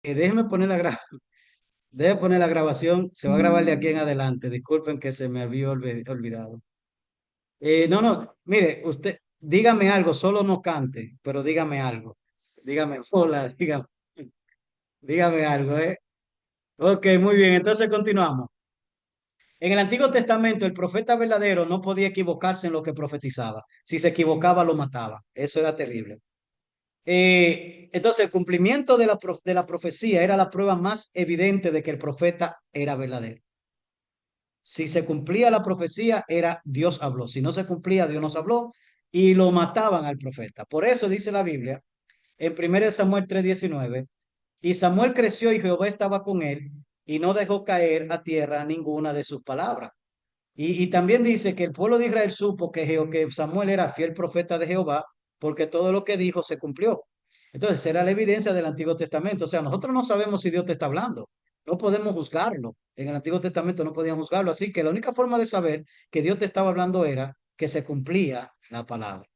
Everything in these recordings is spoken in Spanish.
Déjeme poner déjeme poner la grabación. Se va a grabar de aquí en adelante. Disculpen que se me había olvidado. No, no, mire, usted, dígame algo, solo no cante, pero dígame algo. Dígame, hola, dígame algo, ¿eh? Ok, muy bien, entonces continuamos. En el Antiguo Testamento, el profeta verdadero no podía equivocarse en lo que profetizaba. Si se equivocaba, lo mataba. Eso era terrible. Entonces, el cumplimiento de de la profecía era la prueba más evidente de que el profeta era verdadero. Si se cumplía la profecía, era Dios habló. Si no se cumplía, Dios nos habló y lo mataban al profeta. Por eso dice la Biblia en 1 Samuel 3:19, y Samuel creció y Jehová estaba con él y no dejó caer a tierra ninguna de sus palabras. Y también dice que el pueblo de Israel supo que Samuel era fiel profeta de Jehová porque todo lo que dijo se cumplió. Entonces, era la evidencia del Antiguo Testamento. O sea, nosotros no sabemos si Dios te está hablando. No podemos juzgarlo. En el Antiguo Testamento no podían juzgarlo. Así que la única forma de saber que Dios te estaba hablando era que se cumplía la palabra.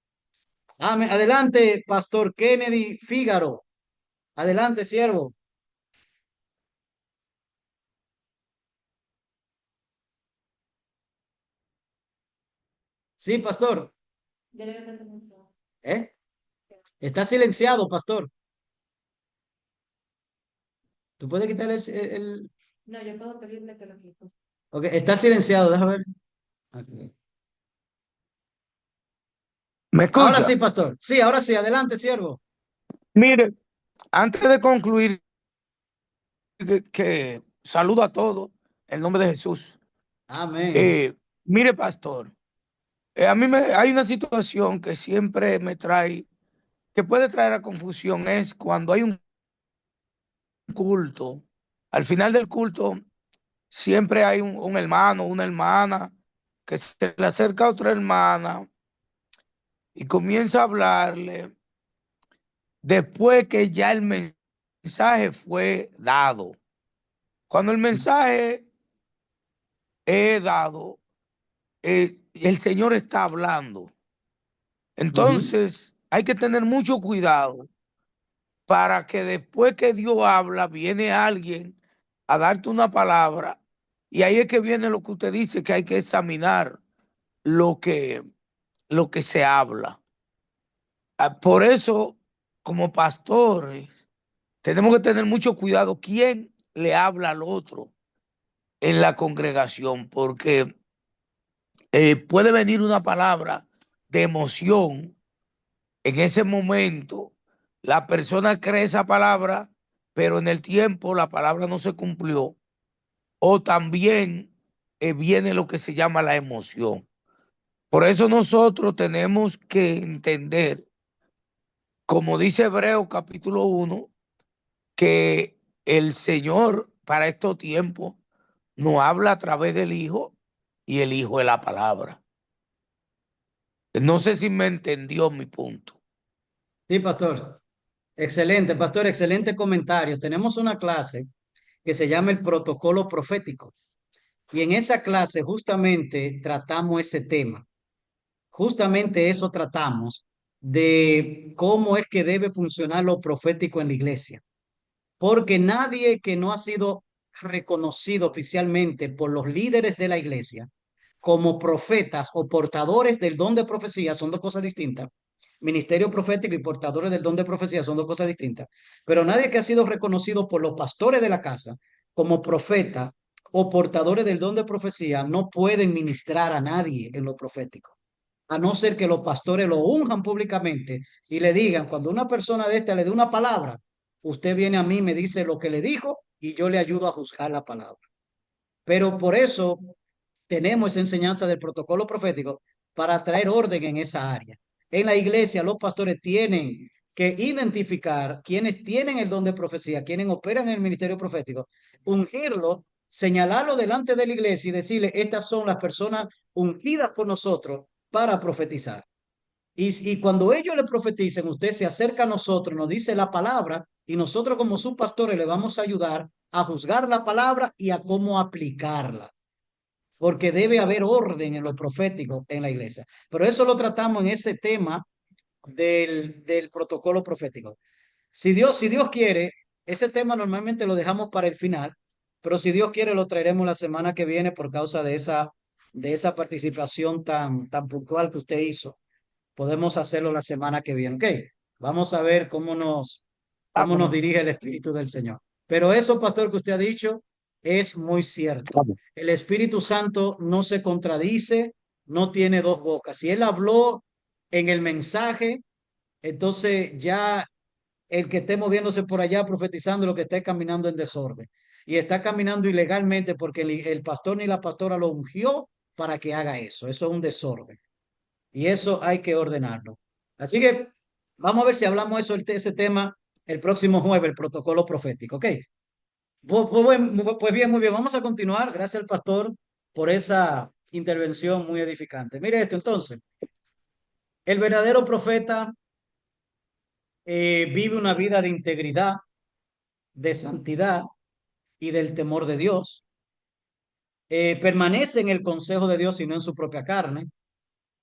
Amén. Adelante, Pastor Kennedy Fígaro. Adelante, siervo. Sí, pastor. ¿Eh? Está silenciado, pastor. ¿Tú puedes quitarle Ok, está silenciado, déjame ver. Ok. ¿Me Ahora sí, escucha? pastor. Sí, ahora sí, adelante, siervo. Mire, antes de concluir, que saludo a todos en nombre de Jesús. Amén. Eh, Mire, pastor, hay una situación que siempre me trae, que puede traer a confusión, es cuando hay un culto. Al final del culto, siempre hay un hermano, una hermana, que se le acerca a otra hermana y comienza a hablarle después que ya el mensaje fue dado. Cuando el mensaje es dado, el Señor está hablando. Ujú. Entonces, hay que tener mucho cuidado para que después que Dios habla, viene alguien a darte una palabra. Y ahí es que viene lo que usted dice, que hay que examinar lo que, lo que se habla. Por eso, como pastores, tenemos que tener mucho cuidado quién le habla al otro en la congregación, porque puede venir una palabra de emoción. En ese momento, la persona cree esa palabra, pero en el tiempo la palabra no se cumplió. O también viene lo que se llama la emoción. Por eso nosotros tenemos que entender, como dice Hebreo capítulo 1, que el Señor para estos tiempos nos habla a través del Hijo y el Hijo es la palabra. No sé si me entendió mi punto. Sí, pastor. Excelente, pastor, excelente comentario. Tenemos una clase que se llama el protocolo profético. Y en esa clase justamente tratamos ese tema. Justamente eso tratamos de cómo es que debe funcionar lo profético en la iglesia. Porque nadie que no ha sido reconocido oficialmente por los líderes de la iglesia como profetas o portadores del don de profecía son dos cosas distintas. Ministerio profético y portadores del don de profecía son dos cosas distintas. Pero nadie que ha sido reconocido por los pastores de la casa como profeta o portadores del don de profecía no pueden ministrar a nadie en lo profético. A no ser que los pastores lo unjan públicamente y le digan, cuando una persona de esta le dé una palabra, usted viene a mí, me dice lo que le dijo y yo le ayudo a juzgar la palabra. Pero por eso tenemos esa enseñanza del protocolo profético para traer orden en esa área. En la iglesia, los pastores tienen que identificar quienes tienen el don de profecía, quienes operan en el ministerio profético, ungirlo, señalarlo delante de la iglesia y decirle, estas son las personas ungidas por nosotros para profetizar. Y cuando ellos le profeticen, usted se acerca a nosotros, nos dice la palabra y nosotros como sus pastores le vamos a ayudar a juzgar la palabra y a cómo aplicarla, porque debe haber orden en lo profético en la iglesia. Pero eso lo tratamos en ese tema del protocolo profético. Si Dios quiere, ese tema normalmente lo dejamos para el final, pero si Dios quiere lo traeremos la semana que viene por causa de esa participación tan puntual que usted hizo. Podemos hacerlo la semana que viene. Ok, vamos a ver cómo nos Amén. dirige el Espíritu del Señor. Pero eso, pastor, que usted ha dicho es muy cierto. Amén. El Espíritu Santo no se contradice, no tiene dos bocas. Si Él habló en el mensaje, entonces ya el que esté moviéndose por allá profetizando lo que esté caminando en desorden y está caminando ilegalmente porque el pastor ni la pastora lo ungió para que haga eso. Eso es un desorden y eso hay que ordenarlo. Así que vamos a ver si hablamos eso, ese tema el próximo jueves, el protocolo profético. Ok, pues bien, muy bien. Vamos a continuar. Gracias al pastor por esa intervención muy edificante. Mire esto entonces. El verdadero profeta vive una vida de integridad, de santidad y del temor de Dios. Permanece en el consejo de Dios y no en su propia carne.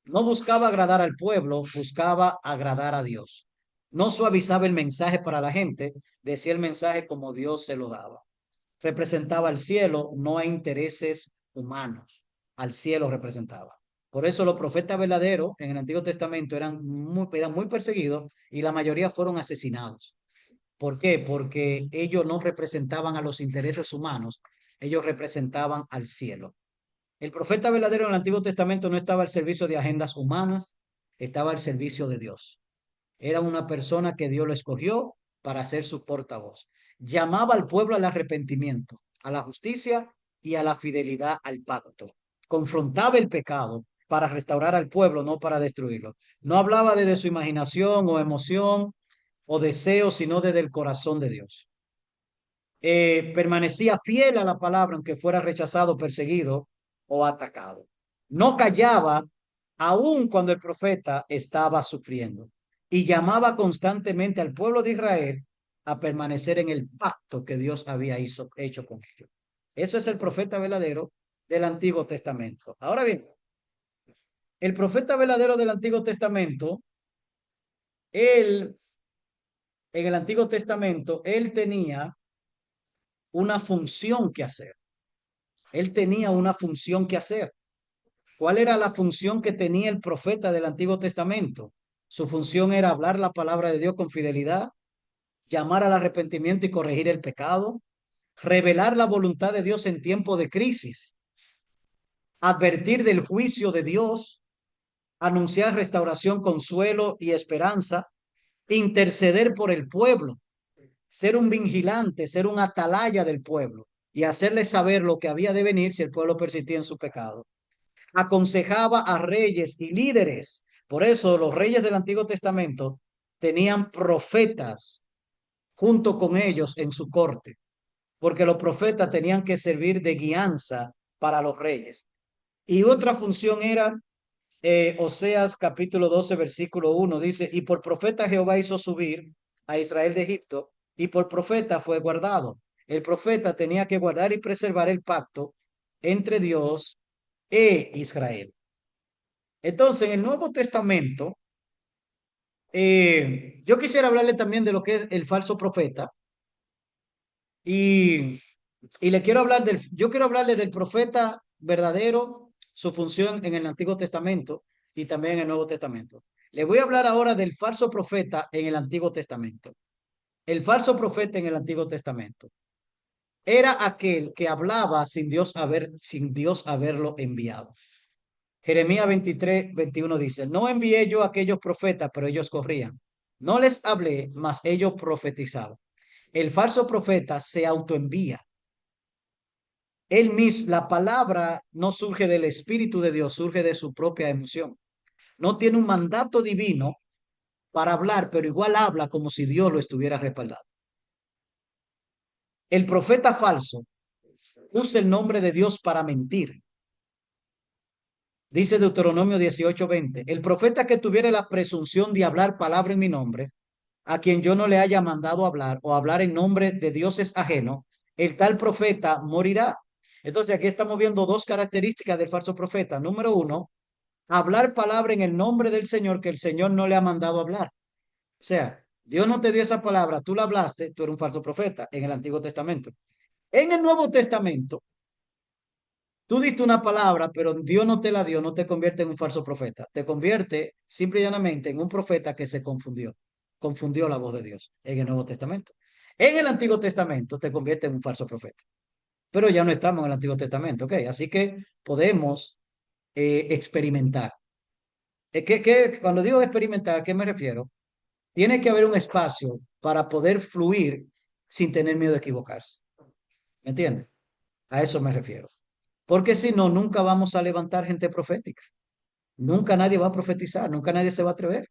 No buscaba agradar al pueblo, buscaba agradar a Dios. No suavizaba el mensaje para la gente, decía el mensaje como Dios se lo daba. Representaba al cielo, no a intereses humanos. Al cielo representaba. Por eso los profetas verdaderos en el Antiguo Testamento eran muy perseguidos y la mayoría fueron asesinados. ¿Por qué? Porque ellos no representaban a los intereses humanos, ellos representaban al cielo. El profeta verdadero en el Antiguo Testamento no estaba al servicio de agendas humanas, estaba al servicio de Dios. Era una persona que Dios lo escogió para ser su portavoz. Llamaba al pueblo al arrepentimiento, a la justicia y a la fidelidad al pacto. Confrontaba el pecado para restaurar al pueblo, no para destruirlo. No hablaba desde su imaginación o emoción o deseo, sino desde el corazón de Dios. Permanecía fiel a la palabra, aunque fuera rechazado, perseguido o atacado. No callaba, aun cuando el profeta estaba sufriendo, y llamaba constantemente al pueblo de Israel a permanecer en el pacto que Dios había hecho con ellos. Eso es el profeta verdadero del Antiguo Testamento. Ahora bien, el profeta verdadero del Antiguo Testamento, él, en el Antiguo Testamento, él tenía una función que hacer. Él tenía una función que hacer. ¿Cuál era la función que tenía el profeta del Antiguo Testamento? Su función era hablar la palabra de Dios con fidelidad, llamar al arrepentimiento y corregir el pecado, revelar la voluntad de Dios en tiempo de crisis, advertir del juicio de Dios, anunciar restauración, consuelo y esperanza, interceder por el pueblo, ser un vigilante, ser un atalaya del pueblo y hacerle saber lo que había de venir si el pueblo persistía en su pecado. Aconsejaba a reyes y líderes. Por eso los reyes del Antiguo Testamento tenían profetas junto con ellos en su corte, porque los profetas tenían que servir de guianza para los reyes. Y otra función era, Oseas capítulo 12, versículo 1, dice, y por profeta Jehová hizo subir a Israel de Egipto, y por profeta fue guardado. El profeta tenía que guardar y preservar el pacto entre Dios e Israel. Entonces, en el Nuevo Testamento, yo quisiera hablarle también de lo que es el falso profeta y, le quiero hablar yo quiero hablarle del profeta verdadero, su función en el Antiguo Testamento y también en el Nuevo Testamento. Le voy a hablar ahora del falso profeta en el Antiguo Testamento. El falso profeta en el Antiguo Testamento era aquel que hablaba sin Dios haberlo enviado. Jeremías 23, 21 dice, no envié yo a aquellos profetas, pero ellos corrían. No les hablé, mas ellos profetizaban. El falso profeta se autoenvía. Él mismo, la palabra no surge del Espíritu de Dios, surge de su propia emoción. No tiene un mandato divino para hablar, pero igual habla como si Dios lo estuviera respaldando. El profeta falso usa el nombre de Dios para mentir. Dice Deuteronomio 18:20, el profeta que tuviera la presunción de hablar palabra en mi nombre, a quien yo no le haya mandado hablar o hablar en nombre de dioses ajenos, el tal profeta morirá. Entonces aquí estamos viendo dos características del falso profeta. Número uno, hablar palabra en el nombre del Señor que el Señor no le ha mandado hablar. O sea, Dios no te dio esa palabra, tú la hablaste, tú eres un falso profeta en el Antiguo Testamento. En el Nuevo Testamento, tú diste una palabra, pero Dios no te la dio, no te convierte en un falso profeta. Te convierte simple y llanamente en un profeta que se confundió. Confundió la voz de Dios en el Nuevo Testamento. En el Antiguo Testamento te convierte en un falso profeta. Pero ya no estamos en el Antiguo Testamento, ¿ok? Así que podemos experimentar. Cuando digo experimentar, ¿a qué me refiero? Tiene que haber un espacio para poder fluir sin tener miedo de equivocarse. ¿Me entiendes? A eso me refiero. Porque si no, nunca vamos a levantar gente profética. Nunca nadie va a profetizar, nunca nadie se va a atrever.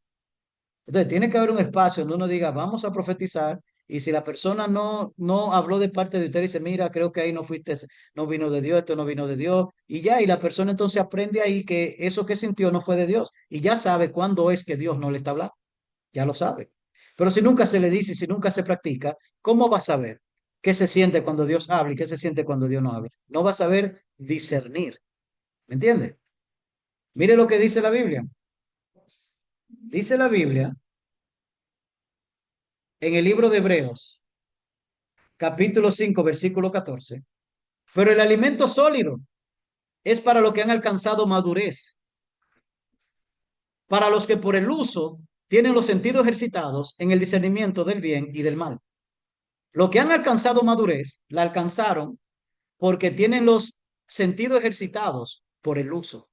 Entonces, tiene que haber un espacio donde uno diga, vamos a profetizar, y si la persona no habló de parte de usted y dice, mira, creo que ahí no fuiste, no vino de Dios, esto no vino de Dios, y ya, y la persona entonces aprende ahí que eso que sintió no fue de Dios, y ya sabe cuándo es que Dios no le está hablando, ya lo sabe. Pero si nunca se le dice y si nunca se practica, ¿cómo va a saber qué se siente cuando Dios habla y qué se siente cuando Dios no habla? No va a saber discernir, ¿me entiende? Mire lo que dice la Biblia. Dice la Biblia en el libro de Hebreos, capítulo 5 versículo 14. Pero el alimento sólido es para los que han alcanzado madurez, para los que por el uso tienen los sentidos ejercitados en el discernimiento del bien y del mal. Los que han alcanzado madurez la alcanzaron porque tienen los sentidos ejercitados por el uso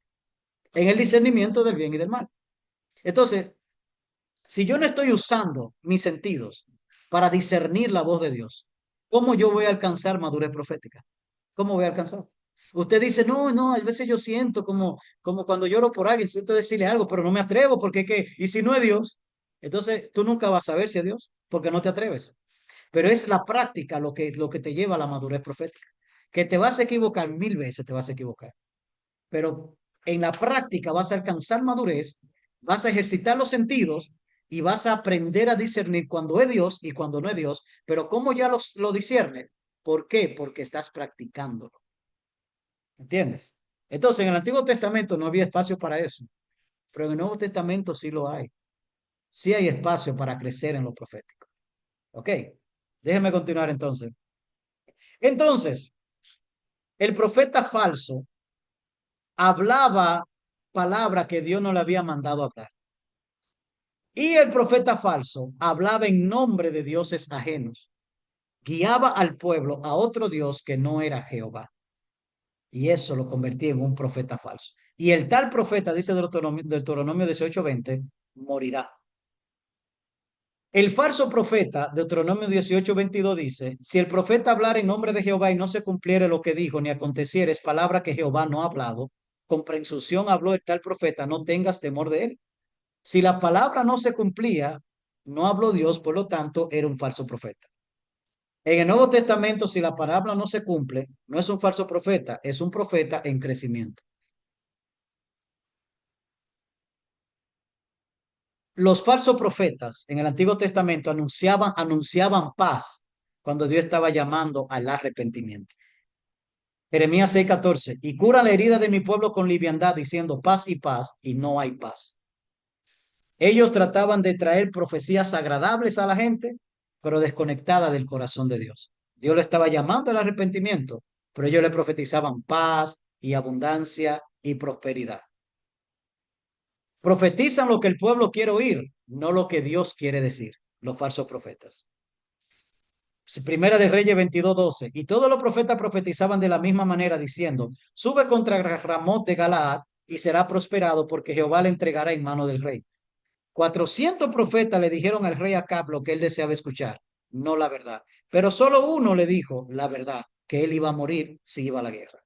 en el discernimiento del bien y del mal. Entonces, si yo no estoy usando mis sentidos para discernir la voz de Dios, ¿cómo yo voy a alcanzar madurez profética? ¿Cómo voy a alcanzar? Usted dice, no, no, a veces yo siento como cuando lloro por alguien, siento decirle algo, pero no me atrevo porque ¿qué? Y si no es Dios, entonces tú nunca vas a saber si es Dios porque no te atreves. Pero es la práctica lo que te lleva a la madurez profética. Que te vas a equivocar 1000 veces, te vas a equivocar. Pero en la práctica vas a alcanzar madurez, vas a ejercitar los sentidos y vas a aprender a discernir cuando es Dios y cuando no es Dios. Pero ¿cómo ya lo disciernes? ¿Por qué? Porque estás practicándolo. ¿Entiendes? Entonces, en el Antiguo Testamento no había espacio para eso, pero en el Nuevo Testamento sí lo hay. Sí hay espacio para crecer en lo profético. ¿Ok? Déjeme continuar entonces. Entonces, el profeta falso hablaba palabra que Dios no le había mandado hablar. Y el profeta falso hablaba en nombre de dioses ajenos. Guiaba al pueblo a otro Dios que no era Jehová. Y eso lo convertía en un profeta falso. Y el tal profeta, dice Deuteronomio 18:20, morirá. El falso profeta, Deuteronomio 18:22 dice, si el profeta hablara en nombre de Jehová y no se cumpliere lo que dijo, ni aconteciere, es palabra que Jehová no ha hablado, con presunción habló el tal profeta, no tengas temor de él. Si la palabra no se cumplía, no habló Dios, por lo tanto, era un falso profeta. En el Nuevo Testamento, si la palabra no se cumple, no es un falso profeta, es un profeta en crecimiento. Los falsos profetas en el Antiguo Testamento anunciaban paz cuando Dios estaba llamando al arrepentimiento. Jeremías 6:14, y cura la herida de mi pueblo con liviandad, diciendo paz, y no hay paz. Ellos trataban de traer profecías agradables a la gente, pero desconectada del corazón de Dios. Dios le estaba llamando al arrepentimiento, pero ellos le profetizaban paz y abundancia y prosperidad. Profetizan lo que el pueblo quiere oír, no lo que Dios quiere decir, los falsos profetas. Primera de Reyes 22:12. Y todos los profetas profetizaban de la misma manera, diciendo, sube contra Ramot de Galaad y será prosperado porque Jehová le entregará en mano del rey. 400 profetas le dijeron al rey Acab lo que él deseaba escuchar, no la verdad. Pero solo uno le dijo la verdad, que él iba a morir si iba a la guerra.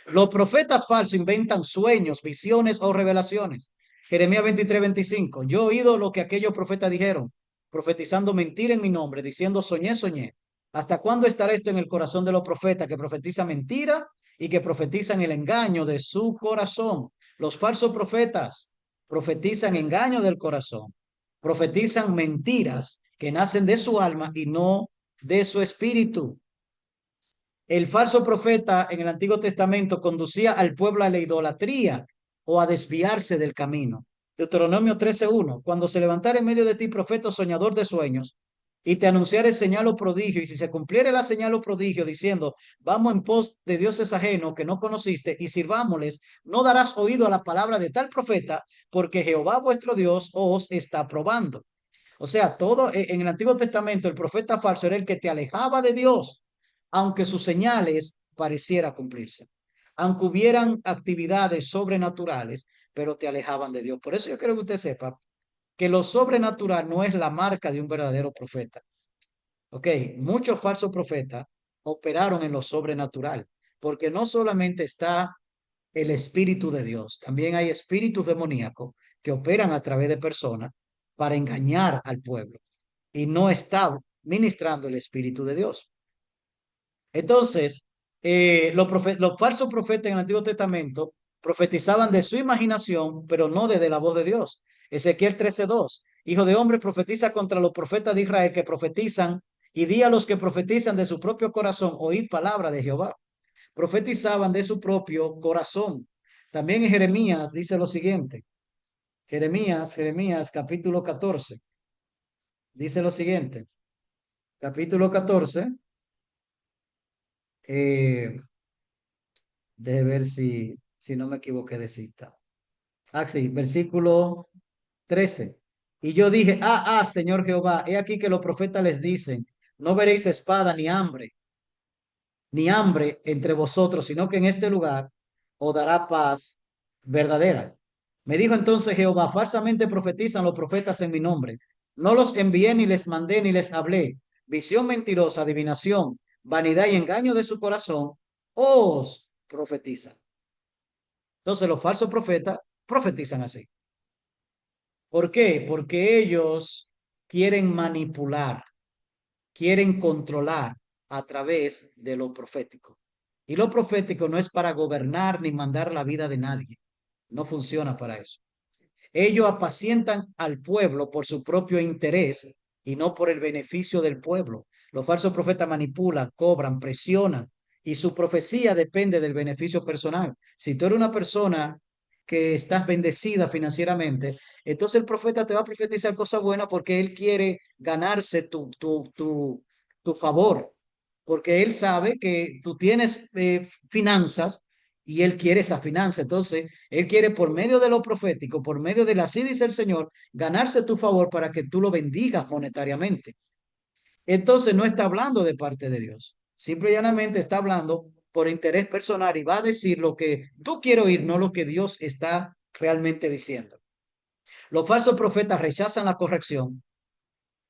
Los profetas falsos inventan sueños, visiones o revelaciones. Jeremías 23:25. Yo he oído lo que aquellos profetas dijeron, profetizando mentira en mi nombre, diciendo soñé, soñé. ¿Hasta cuándo estará esto en el corazón de los profetas que profetizan mentira y que profetizan el engaño de su corazón? Los falsos profetas profetizan engaño del corazón, profetizan mentiras que nacen de su alma y no de su espíritu. El falso profeta en el Antiguo Testamento conducía al pueblo a la idolatría o a desviarse del camino. Deuteronomio 13:1. Cuando se levantare en medio de ti profeta o soñador de sueños, y te anunciare señal o prodigio, y si se cumpliere la señal o prodigio, diciendo, vamos en pos de dioses ajenos que no conociste, y sirvámosles, no darás oído a la palabra de tal profeta, porque Jehová vuestro Dios os está probando. O sea, todo en el Antiguo Testamento, el profeta falso era el que te alejaba de Dios, aunque sus señales pareciera cumplirse, aunque hubieran actividades sobrenaturales, pero te alejaban de Dios. Por eso yo quiero que usted sepa que lo sobrenatural no es la marca de un verdadero profeta. Ok, muchos falsos profetas operaron en lo sobrenatural, porque no solamente está el Espíritu de Dios, también hay espíritus demoníacos que operan a través de personas para engañar al pueblo y no está ministrando el Espíritu de Dios. Entonces, los falsos profetas en el Antiguo Testamento profetizaban de su imaginación, pero no desde la voz de Dios. Ezequiel 13:2, hijo de hombre, profetiza contra los profetas de Israel que profetizan y di a los que profetizan de su propio corazón, oíd palabra de Jehová. Profetizaban de su propio corazón. También en Jeremías dice lo siguiente. Jeremías capítulo 14. Dice lo siguiente. Capítulo 14. Eh, de ver si no me equivoqué de cita. Ah, sí, versículo 13. Y yo dije, Señor Jehová, he aquí que los profetas les dicen, no veréis espada ni hambre entre vosotros, sino que en este lugar os dará paz verdadera. Me dijo entonces Jehová, falsamente profetizan los profetas en mi nombre. No los envié ni les mandé ni les hablé. Visión mentirosa, adivinación, vanidad y engaño de su corazón, os profetizan. Entonces los falsos profetas profetizan así. ¿Por qué? Porque ellos quieren manipular, quieren controlar a través de lo profético. Y lo profético no es para gobernar ni mandar la vida de nadie. No funciona para eso. Ellos apacientan al pueblo por su propio interés y no por el beneficio del pueblo. Los falsos profetas manipulan, cobran, presionan y su profecía depende del beneficio personal. Si tú eres una persona que estás bendecida financieramente, entonces el profeta te va a profetizar cosas buenas porque él quiere ganarse tu favor, porque él sabe que tú tienes finanzas y él quiere esa finanza. Entonces, él quiere por medio de lo profético, por medio de la así dice el Señor, ganarse tu favor para que tú lo bendigas monetariamente. Entonces, no está hablando de parte de Dios. Simple y llanamente está hablando por interés personal y va a decir lo que tú quieres oír, no lo que Dios está realmente diciendo. Los falsos profetas rechazan la corrección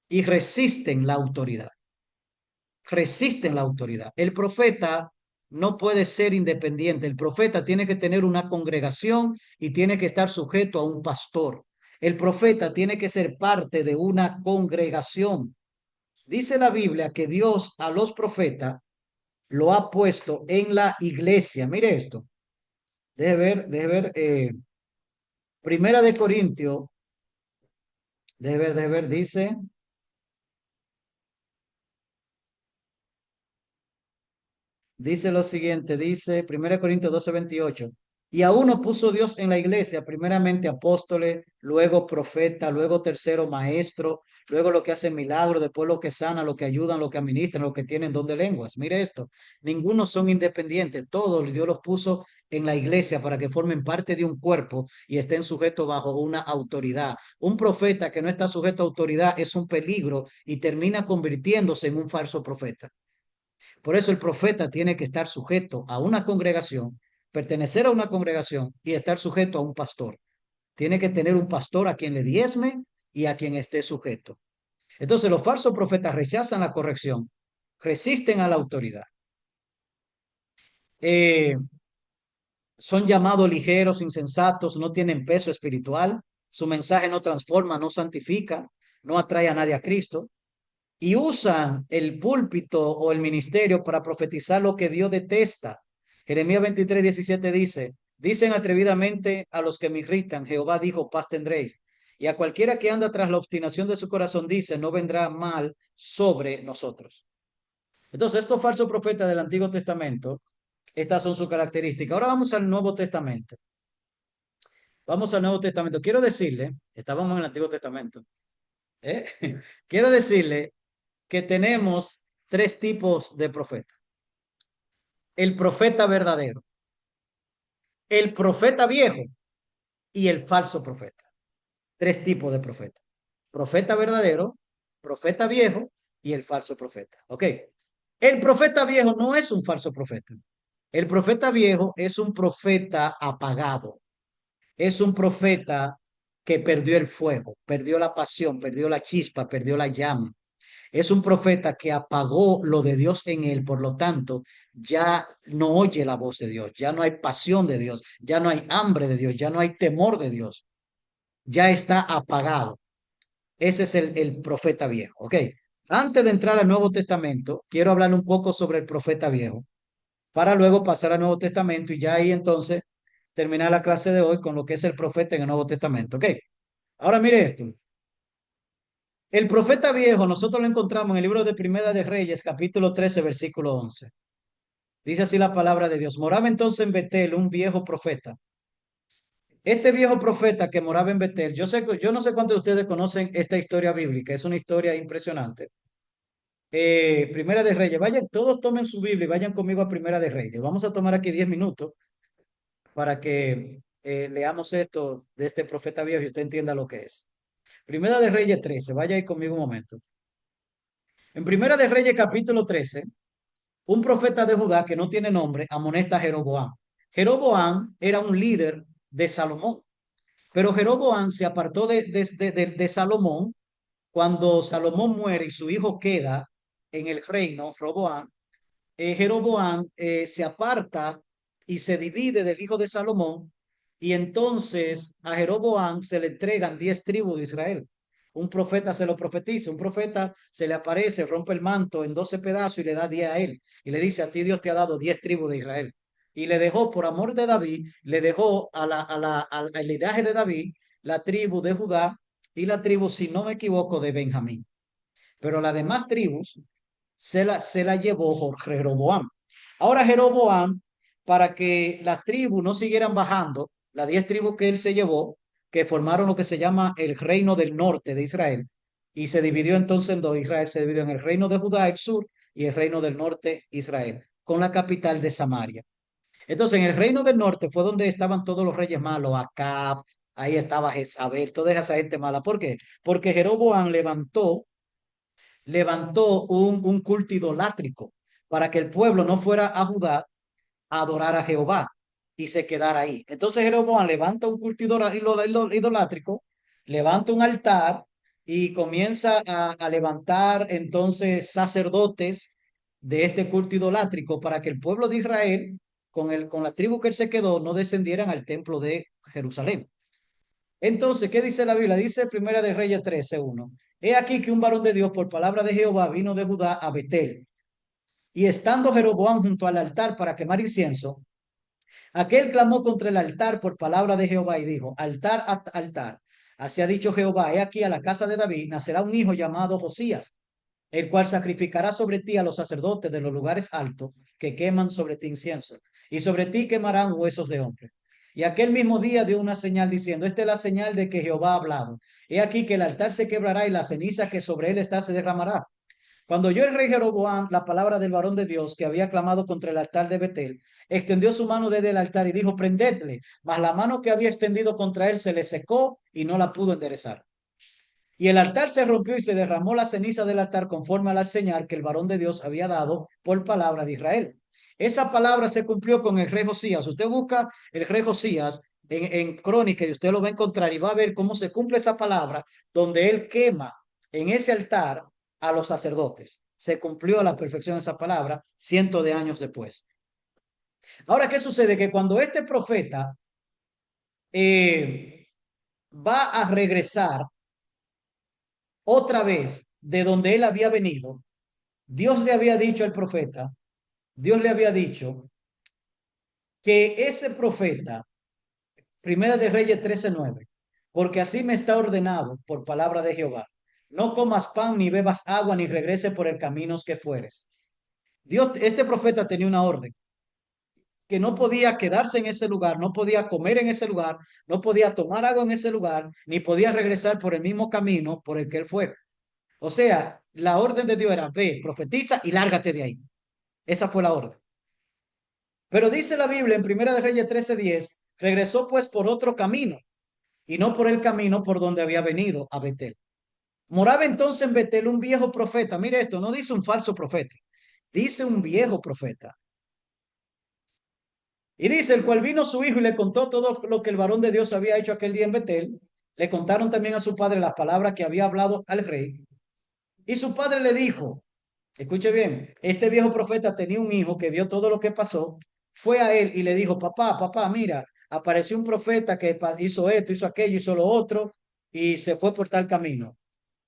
y resisten la autoridad. Resisten la autoridad. El profeta no puede ser independiente. El profeta tiene que tener una congregación y tiene que estar sujeto a un pastor. El profeta tiene que ser parte de una congregación. Dice la Biblia que Dios a los profetas lo ha puesto en la iglesia. Mire esto. Deje ver. Primera de Corintios. Deje ver. Dice. Dice lo siguiente, dice 1 Corintios 12:28. Y a uno puso Dios en la iglesia, primeramente apóstoles, luego profeta, luego tercero maestro, luego lo que hacen milagros, después lo que sana, lo que ayudan, lo que administran, lo que tienen don de lenguas. Mire esto, ninguno son independientes, todos Dios los puso en la iglesia para que formen parte de un cuerpo y estén sujetos bajo una autoridad. Un profeta que no está sujeto a autoridad es un peligro y termina convirtiéndose en un falso profeta. Por eso el profeta tiene que estar sujeto a una congregación, pertenecer a una congregación y estar sujeto a un pastor. Tiene que tener un pastor a quien le diezme y a quien esté sujeto. Entonces los falsos profetas rechazan la corrección, resisten a la autoridad. Eh, Son llamados ligeros, insensatos, no tienen peso espiritual, su mensaje no transforma, no santifica, no atrae a nadie a Cristo y usan el púlpito o el ministerio para profetizar lo que Dios detesta. Jeremías 23:17 dice, dicen atrevidamente a los que me irritan, Jehová dijo, paz tendréis. Y a cualquiera que anda tras la obstinación de su corazón dice, no vendrá mal sobre nosotros. Entonces, estos falsos profetas del Antiguo Testamento, estas son sus características. Ahora vamos al Nuevo Testamento. Vamos al Nuevo Testamento. Quiero decirle, estábamos en el Antiguo Testamento, ¿eh? Quiero decirle que tenemos tres tipos de profeta. El profeta verdadero, el profeta viejo y el falso profeta. Tres tipos de profeta. Profeta verdadero, profeta viejo y el falso profeta. ¿Ok? El profeta viejo no es un falso profeta. El profeta viejo es un profeta apagado. Es un profeta que perdió el fuego, perdió la pasión, perdió la chispa, perdió la llama. Es un profeta que apagó lo de Dios en él, por lo tanto, ya no oye la voz de Dios, ya no hay pasión de Dios, ya no hay hambre de Dios, ya no hay temor de Dios, ya está apagado. Ese es el profeta viejo, ¿ok? Antes de entrar al Nuevo Testamento, quiero hablar un poco sobre el profeta viejo, para luego pasar al Nuevo Testamento y ya ahí entonces terminar la clase de hoy con lo que es el profeta en el Nuevo Testamento, ¿ok? Ahora mire esto. El profeta viejo, nosotros lo encontramos en el libro de Primera de Reyes, capítulo 13, versículo 11. Dice así la palabra de Dios. Moraba entonces en Betel un viejo profeta. Este viejo profeta que moraba en Betel, yo no sé cuántos de ustedes conocen esta historia bíblica, es una historia impresionante. Primera de Reyes, vayan, todos tomen su Biblia y vayan conmigo a Primera de Reyes. Vamos a tomar aquí 10 minutos para que leamos esto de este profeta viejo y usted entienda lo que es. Primera de Reyes 13, vaya ahí conmigo un momento. En Primera de Reyes capítulo 13, un profeta de Judá que no tiene nombre amonesta a Jeroboam. Jeroboam era un líder de Salomón, pero Jeroboam se apartó de Salomón cuando Salomón muere y su hijo queda en el reino, Roboam. Jeroboam se aparta y se divide del hijo de Salomón, y entonces a Jeroboam se le entregan 10 tribus de Israel. Un profeta se lo profetiza, un profeta se le aparece, rompe el manto en 12 pedazos y le da 10 a él. Y le dice, a ti Dios te ha dado 10 tribus de Israel. Y le dejó, por amor de David, le dejó al linaje de David la tribu de Judá y la tribu, si no me equivoco, de Benjamín. Pero las demás tribus se la llevó Jeroboam. Ahora Jeroboam, para que las tribus no siguieran bajando, las 10 tribus que él se llevó, que formaron lo que se llama el reino del norte de Israel, y se dividió entonces en dos. Israel se dividió en el reino de Judá, el sur, y el reino del norte, Israel, con la capital de Samaria. Entonces, en el reino del norte fue donde estaban todos los reyes malos, Acab, ahí estaba Jezabel, toda esa gente mala. ¿Por qué? Porque Jeroboam levantó un culto idolátrico para que el pueblo no fuera a Judá a adorar a Jehová y se quedara ahí. Entonces Jeroboam levanta un culto idolátrico, levanta un altar y comienza a levantar entonces sacerdotes de este culto idolátrico para que el pueblo de Israel, con la tribu que él se quedó, no descendieran al templo de Jerusalén. Entonces, ¿qué dice la Biblia? Dice Primera de Reyes 13:1. He aquí que un varón de Dios por palabra de Jehová vino de Judá a Betel. Y estando Jeroboam junto al altar para quemar incienso, aquel clamó contra el altar por palabra de Jehová y dijo, altar, altar. Así ha dicho Jehová, he aquí a la casa de David nacerá un hijo llamado Josías, el cual sacrificará sobre ti a los sacerdotes de los lugares altos que queman sobre ti incienso, y sobre ti quemarán huesos de hombre. Y aquel mismo día dio una señal diciendo, esta es la señal de que Jehová ha hablado. He aquí que el altar se quebrará y la ceniza que sobre él está se derramará. Cuando oyó el rey Jeroboam la palabra del varón de Dios que había clamado contra el altar de Betel, extendió su mano desde el altar y dijo, prendedle. Mas la mano que había extendido contra él se le secó y no la pudo enderezar. Y el altar se rompió y se derramó la ceniza del altar conforme a la señal que el varón de Dios había dado por palabra de Israel. Esa palabra se cumplió con el rey Josías. Usted busca el rey Josías en Crónica y usted lo va a encontrar y va a ver cómo se cumple esa palabra donde él quema en ese altar a los sacerdotes. Se cumplió a la perfección esa palabra cientos de años después. Ahora, ¿qué sucede? Que cuando este profeta va a regresar otra vez de donde él había venido, Dios le había dicho al profeta, Dios le había dicho que ese profeta, Primera de Reyes 13:9, porque así me está ordenado por palabra de Jehová, no comas pan ni bebas agua ni regrese por el camino que fueres. Dios, este profeta tenía una orden. que no podía quedarse en ese lugar, no podía comer en ese lugar, no podía tomar agua en ese lugar, ni podía regresar por el mismo camino por el que él fue. O sea, la orden de Dios era, ve, profetiza y lárgate de ahí. Esa fue la orden. Pero dice la Biblia en Primera de Reyes 13:10, regresó pues por otro camino y no por el camino por donde había venido a Betel. Moraba entonces en Betel un viejo profeta. Mire esto, no dice un falso profeta, dice un viejo profeta. Y dice, el cual vino su hijo y le contó todo lo que el varón de Dios había hecho aquel día en Betel. Le contaron también a su padre las palabras que había hablado al rey. Y su padre le dijo, escuche bien, este viejo profeta tenía un hijo que vio todo lo que pasó. Fue a él y le dijo, papá, mira, apareció un profeta que hizo esto, hizo aquello, hizo lo otro y se fue por tal camino.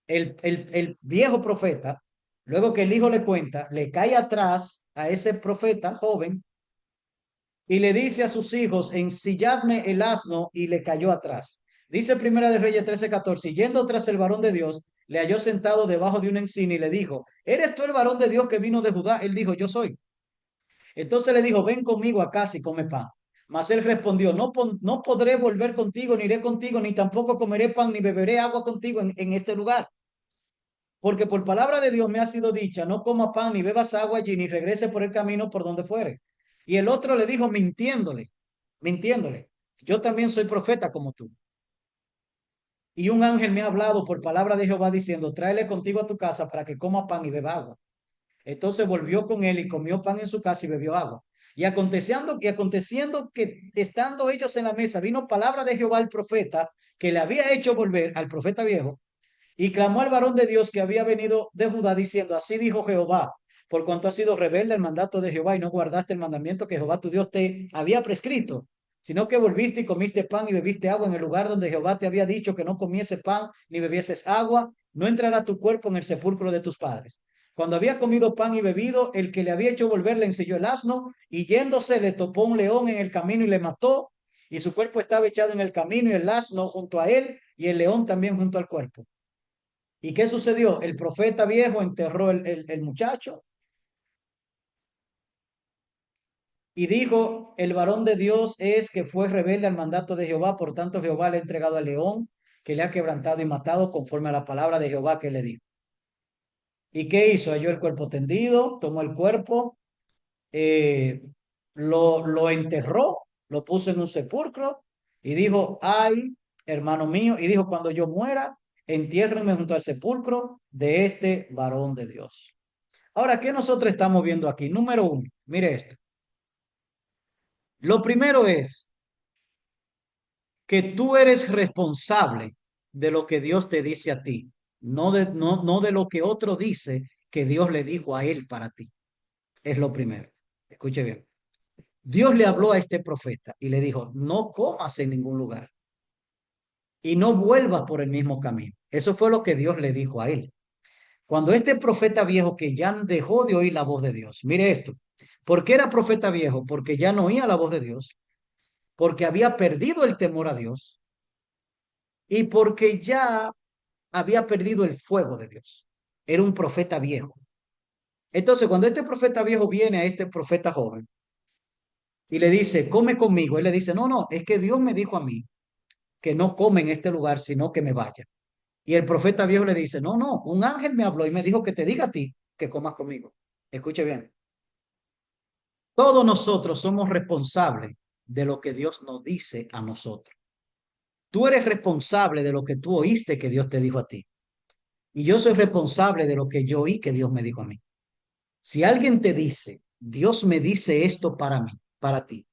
El viejo profeta, luego que el hijo le cuenta, le cae atrás a ese profeta joven y le dice a sus hijos, ensilladme el asno, y le cayó atrás. Dice Primera de Reyes 13:14, y yendo tras el varón de Dios, le halló sentado debajo de una encina y le dijo, ¿eres tú el varón de Dios que vino de Judá? Él dijo, yo soy. Entonces le dijo, ven conmigo a casa y come pan. Mas él respondió, no podré volver contigo, ni iré contigo, ni tampoco comeré pan, ni beberé agua contigo en este lugar. Porque por palabra de Dios me ha sido dicha, no coma pan, ni bebas agua allí, ni regrese por el camino por donde fuere. Y el otro le dijo, mintiéndole, yo también soy profeta como tú. Y un ángel me ha hablado por palabra de Jehová diciendo, tráele contigo a tu casa para que coma pan y beba agua. Entonces volvió con él y comió pan en su casa y bebió agua. Y aconteciendo que estando ellos en la mesa, vino palabra de Jehová al profeta que le había hecho volver al profeta viejo y clamó al varón de Dios que había venido de Judá diciendo, así dijo Jehová, por cuanto has sido rebelde al mandato de Jehová y no guardaste el mandamiento que Jehová tu Dios te había prescrito, sino que volviste y comiste pan y bebiste agua en el lugar donde Jehová te había dicho que no comiese pan ni bebieses agua, no entrará tu cuerpo en el sepulcro de tus padres. Cuando había comido pan y bebido, el que le había hecho volver le ensilló el asno y yéndose le topó un león en el camino y le mató, y su cuerpo estaba echado en el camino y el asno junto a él y el león también junto al cuerpo. ¿Y qué sucedió? El profeta viejo enterró el muchacho y dijo, el varón de Dios es que fue rebelde al mandato de Jehová, por tanto Jehová le ha entregado al león, que le ha quebrantado y matado conforme a la palabra de Jehová que le dijo. ¿Y qué hizo? Halló el cuerpo tendido, tomó el cuerpo, eh, lo enterró, lo puso en un sepulcro y dijo, ay, hermano mío, y dijo, cuando yo muera, entiérrenme junto al sepulcro de este varón de Dios. Ahora, ¿qué nosotros estamos viendo aquí? Número uno, mire esto. Lo primero es que tú eres responsable de lo que Dios te dice a ti, no de lo que otro dice que Dios le dijo a él para ti. Es lo primero. Escuche bien. Dios le habló a este profeta y le dijo, no comas en ningún lugar y no vuelvas por el mismo camino. Eso fue lo que Dios le dijo a él. Cuando este profeta viejo que ya dejó de oír la voz de Dios, mire esto, ¿por qué era profeta viejo? Porque ya no oía la voz de Dios, porque había perdido el temor a Dios y porque ya había perdido el fuego de Dios. Era un profeta viejo. Entonces, cuando este profeta viejo viene a este profeta joven y le dice, come conmigo, él le dice, no, es que Dios me dijo a mí que no come en este lugar, sino que me vaya. Y el profeta viejo le dice, no, un ángel me habló y me dijo que te diga a ti que comas conmigo. Escuche bien. Todos nosotros somos responsables de lo que Dios nos dice a nosotros. Tú eres responsable de lo que tú oíste que Dios te dijo a ti. Y yo soy responsable de lo que yo oí que Dios me dijo a mí. Si alguien te dice, Dios me dice esto para mí, para ti,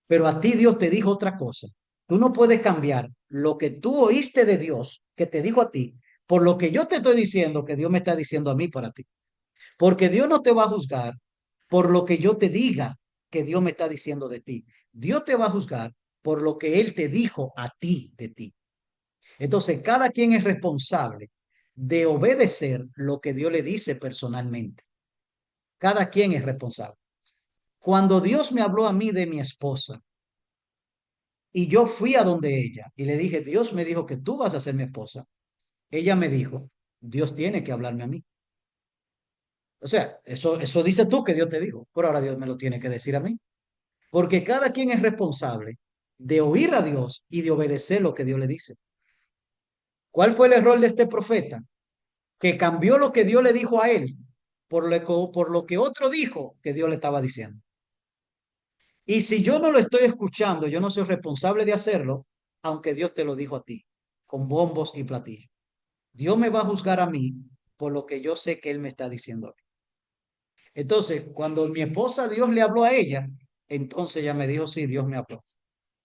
pero a ti Dios te dijo otra cosa, tú no puedes cambiar lo que tú oíste de Dios, que te dijo a ti, por lo que yo te estoy diciendo que Dios me está diciendo a mí para ti. Porque Dios no te va a juzgar por lo que yo te diga que Dios me está diciendo de ti. Dios te va a juzgar por lo que Él te dijo a ti de ti. Entonces, cada quien es responsable de obedecer lo que Dios le dice personalmente. Cada quien es responsable. Cuando Dios me habló a mí de mi esposa y yo fui a donde ella y le dije, Dios me dijo que tú vas a ser mi esposa, ella me dijo, Dios tiene que hablarme a mí. O sea, eso dice tú que Dios te dijo, pero ahora Dios me lo tiene que decir a mí. Porque cada quien es responsable de oír a Dios y de obedecer lo que Dios le dice. ¿Cuál fue el error de este profeta? Que cambió lo que Dios le dijo a él por lo que otro dijo que Dios le estaba diciendo. Y si yo no lo estoy escuchando, yo no soy responsable de hacerlo, aunque Dios te lo dijo a ti, con bombos y platillos. Dios me va a juzgar a mí por lo que yo sé que Él me está diciendo. Entonces, cuando mi esposa Dios le habló a ella, entonces ella me dijo, sí, Dios me habló.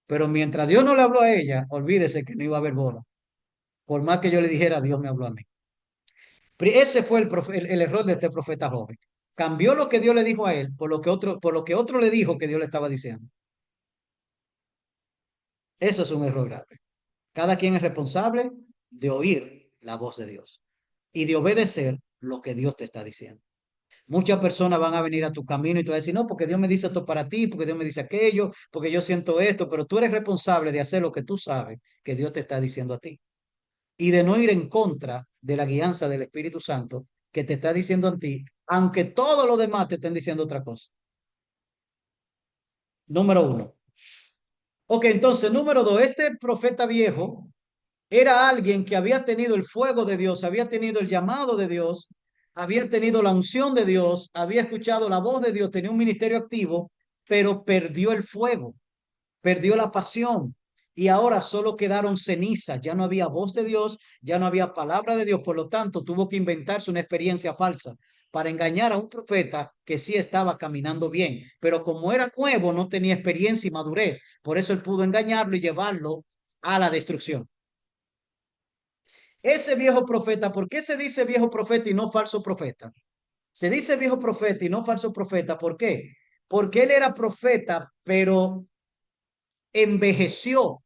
Pero mientras Dios no le habló a ella, olvídese que no iba a haber boda. Por más que yo le dijera, Dios me habló a mí. Ese fue el error de este profeta joven. Cambió lo que Dios le dijo a él por lo que otro le dijo que Dios le estaba diciendo. Eso es un error grave. Cada quien es responsable de oír la voz de Dios y de obedecer lo que Dios te está diciendo. Muchas personas van a venir a tu camino y tú vas a decir, no, porque Dios me dice esto para ti, porque Dios me dice aquello, porque yo siento esto, pero tú eres responsable de hacer lo que tú sabes que Dios te está diciendo a ti y de no ir en contra de la guianza del Espíritu Santo que te está diciendo a ti, aunque todos los demás te estén diciendo otra cosa. Número uno. Ok, entonces, número dos, este profeta viejo era alguien que había tenido el fuego de Dios, había tenido el llamado de Dios, había tenido la unción de Dios, había escuchado la voz de Dios, tenía un ministerio activo, pero perdió el fuego, perdió la pasión y ahora solo quedaron cenizas, ya no había voz de Dios, ya no había palabra de Dios, por lo tanto tuvo que inventarse una experiencia falsa para engañar a un profeta que sí estaba caminando bien, pero como era nuevo, no tenía experiencia y madurez, por eso él pudo engañarlo y llevarlo a la destrucción. Ese viejo profeta, ¿por qué se dice viejo profeta y no falso profeta? Se dice viejo profeta y no falso profeta, ¿por qué? Porque él era profeta, pero envejeció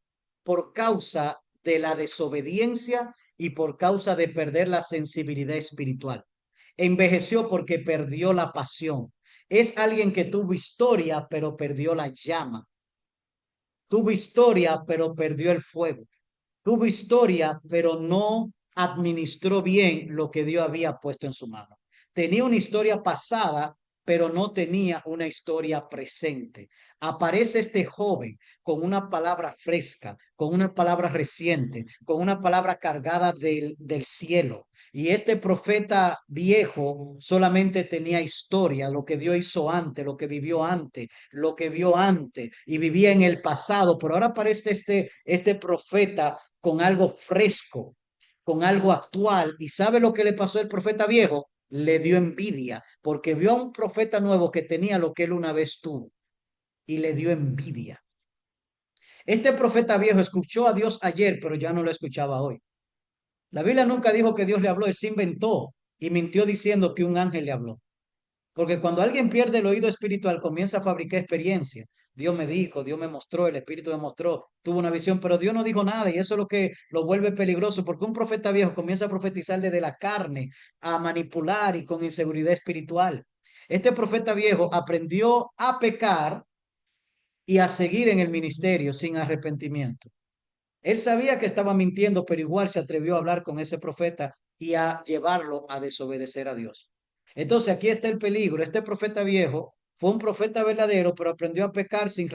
por causa de la desobediencia y por causa de perder la sensibilidad espiritual. Envejeció porque perdió la pasión. Es alguien que tuvo historia, pero perdió la llama. Tuvo historia, pero perdió el fuego. Tuvo historia, pero no administró bien lo que Dios había puesto en su mano. Tenía una historia pasada, pero no tenía una historia presente. Aparece este joven con una palabra fresca, con una palabra reciente, con una palabra cargada del cielo. Y este profeta viejo solamente tenía historia, lo que Dios hizo antes, lo que vivió antes, lo que vio antes y vivía en el pasado. Pero ahora aparece este profeta con algo fresco, con algo actual. ¿Y sabe lo que le pasó al profeta viejo? Le dio envidia, porque vio a un profeta nuevo que tenía lo que él una vez tuvo y le dio envidia. Este profeta viejo escuchó a Dios ayer, pero ya no lo escuchaba hoy. La Biblia nunca dijo que Dios le habló, él se inventó y mintió diciendo que un ángel le habló. Porque cuando alguien pierde el oído espiritual, comienza a fabricar experiencia. Dios me dijo, Dios me mostró, el Espíritu me mostró, tuvo una visión, pero Dios no dijo nada y eso es lo que lo vuelve peligroso, porque un profeta viejo comienza a profetizar desde la carne, a manipular y con inseguridad espiritual. Este profeta viejo aprendió a pecar y a seguir en el ministerio sin arrepentimiento. Él sabía que estaba mintiendo, pero igual se atrevió a hablar con ese profeta y a llevarlo a desobedecer a Dios. Entonces aquí está el peligro. Este profeta viejo fue un profeta verdadero, pero aprendió a pecar sin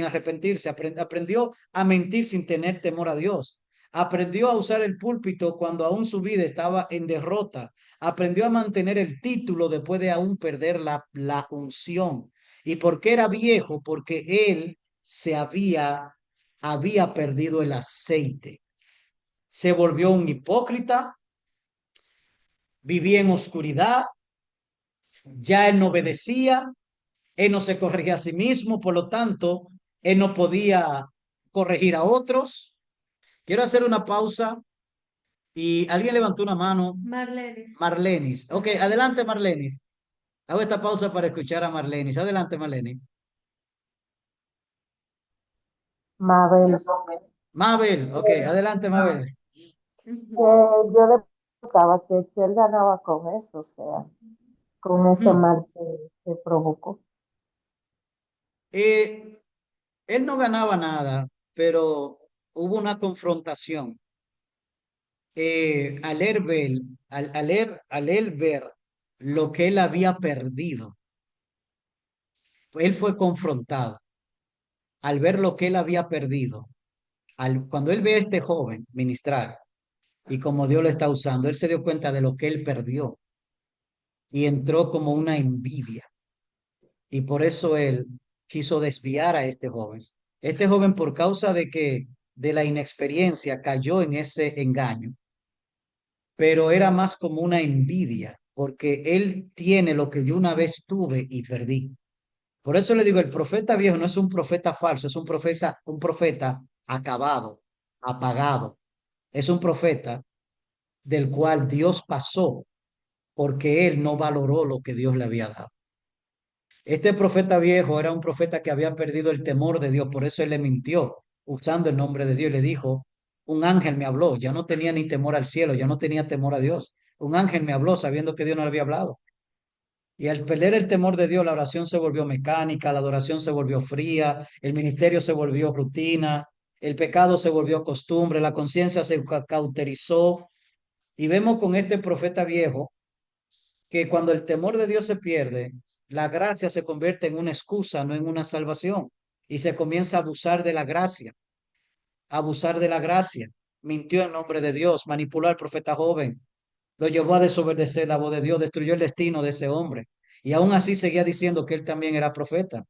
arrepentirse. Aprendió a mentir sin tener temor a Dios. Aprendió a usar el púlpito cuando aún su vida estaba en derrota. Aprendió a mantener el título después de aún perder la unción. ¿Y por qué era viejo? Porque él se había perdido el aceite. Se volvió un hipócrita, vivía en oscuridad, ya él no obedecía, él no se corregía a sí mismo, por lo tanto, él no podía corregir a otros. Quiero hacer una pausa y alguien levantó una mano. Marlenis. Marlenis. Ok, adelante Marlenis. Hago esta pausa para escuchar a Marlenis. Adelante Marlenis. Mabel, Mabel, ok, adelante Mabel. yo le preguntaba que él ganaba con eso, o sea, con ese Hmm. mal que provocó. Eh, Él no ganaba nada, pero hubo una confrontación. Al él ver lo que él había perdido, Él fue confrontado al ver lo que él había perdido. Cuando él ve a este joven ministrar y como Dios lo está usando, él se dio cuenta de lo que él perdió y entró como una envidia. Y por eso él quiso desviar a este joven. Este joven, por causa de que de la inexperiencia, cayó en ese engaño, pero era más como una envidia, porque él tiene lo que yo una vez tuve y perdí. Por eso le digo, el profeta viejo no es un profeta falso, es un profeta acabado, apagado. Es un profeta del cual Dios pasó porque él no valoró lo que Dios le había dado. Este profeta viejo era un profeta que había perdido el temor de Dios, por eso él le mintió usando el nombre de Dios y le dijo, un ángel me habló, ya no tenía ni temor al cielo, ya no tenía temor a Dios. Un ángel me habló sabiendo que Dios no le había hablado. Y al perder el temor de Dios, la oración se volvió mecánica, la adoración se volvió fría, el ministerio se volvió rutina, el pecado se volvió costumbre, la conciencia se cauterizó. Y vemos con este profeta viejo que cuando el temor de Dios se pierde, la gracia se convierte en una excusa, no en una salvación. Y se comienza a abusar de la gracia, a abusar de la gracia. Mintió en nombre de Dios, manipuló al profeta joven, lo llevó a desobedecer la voz de Dios, destruyó el destino de ese hombre. Y aún así seguía diciendo que él también era profeta.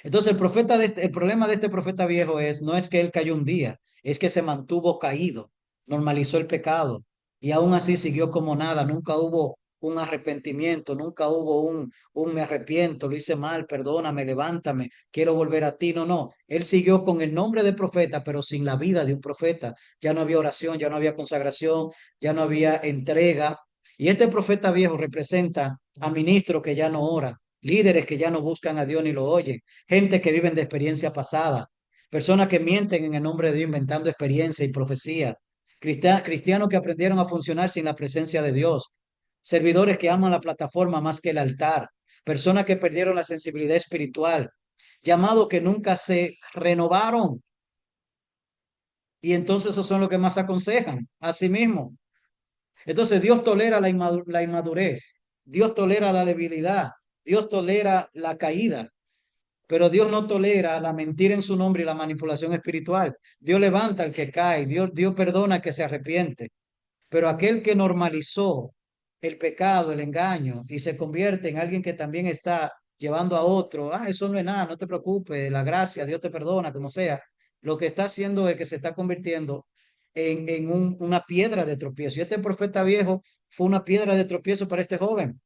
Entonces el problema de este profeta viejo no es que él cayó un día, es que se mantuvo caído, normalizó el pecado y aún así siguió como nada, nunca hubo un arrepentimiento, nunca hubo un me arrepiento, lo hice mal, perdóname, levántame, quiero volver a ti. No, no, él siguió con el nombre de profeta, pero sin la vida de un profeta. Ya no había oración, ya no había consagración, ya no había entrega. Y este profeta viejo representa a ministros que ya no oran, líderes que ya no buscan a Dios ni lo oyen, gente que viven de experiencia pasada, personas que mienten en el nombre de Dios inventando experiencia y profecía, cristianos que aprendieron a funcionar sin la presencia de Dios, servidores que aman la plataforma más que el altar, personas que perdieron la sensibilidad espiritual, llamados que nunca se renovaron y entonces esos son los que más aconsejan a sí mismo. Entonces Dios tolera la inmadurez, Dios tolera la debilidad, Dios tolera la caída. Pero Dios no tolera la mentira en su nombre y la manipulación espiritual. Dios levanta al que cae, Dios perdona al que se arrepiente. Pero aquel que normalizó el pecado, el engaño y se convierte en alguien que también está llevando a otro, eso no es nada, no te preocupes, la gracia, Dios te perdona, como sea. Lo que está haciendo es que se está convirtiendo en una piedra de tropiezo. Y este profeta viejo fue una piedra de tropiezo para este joven.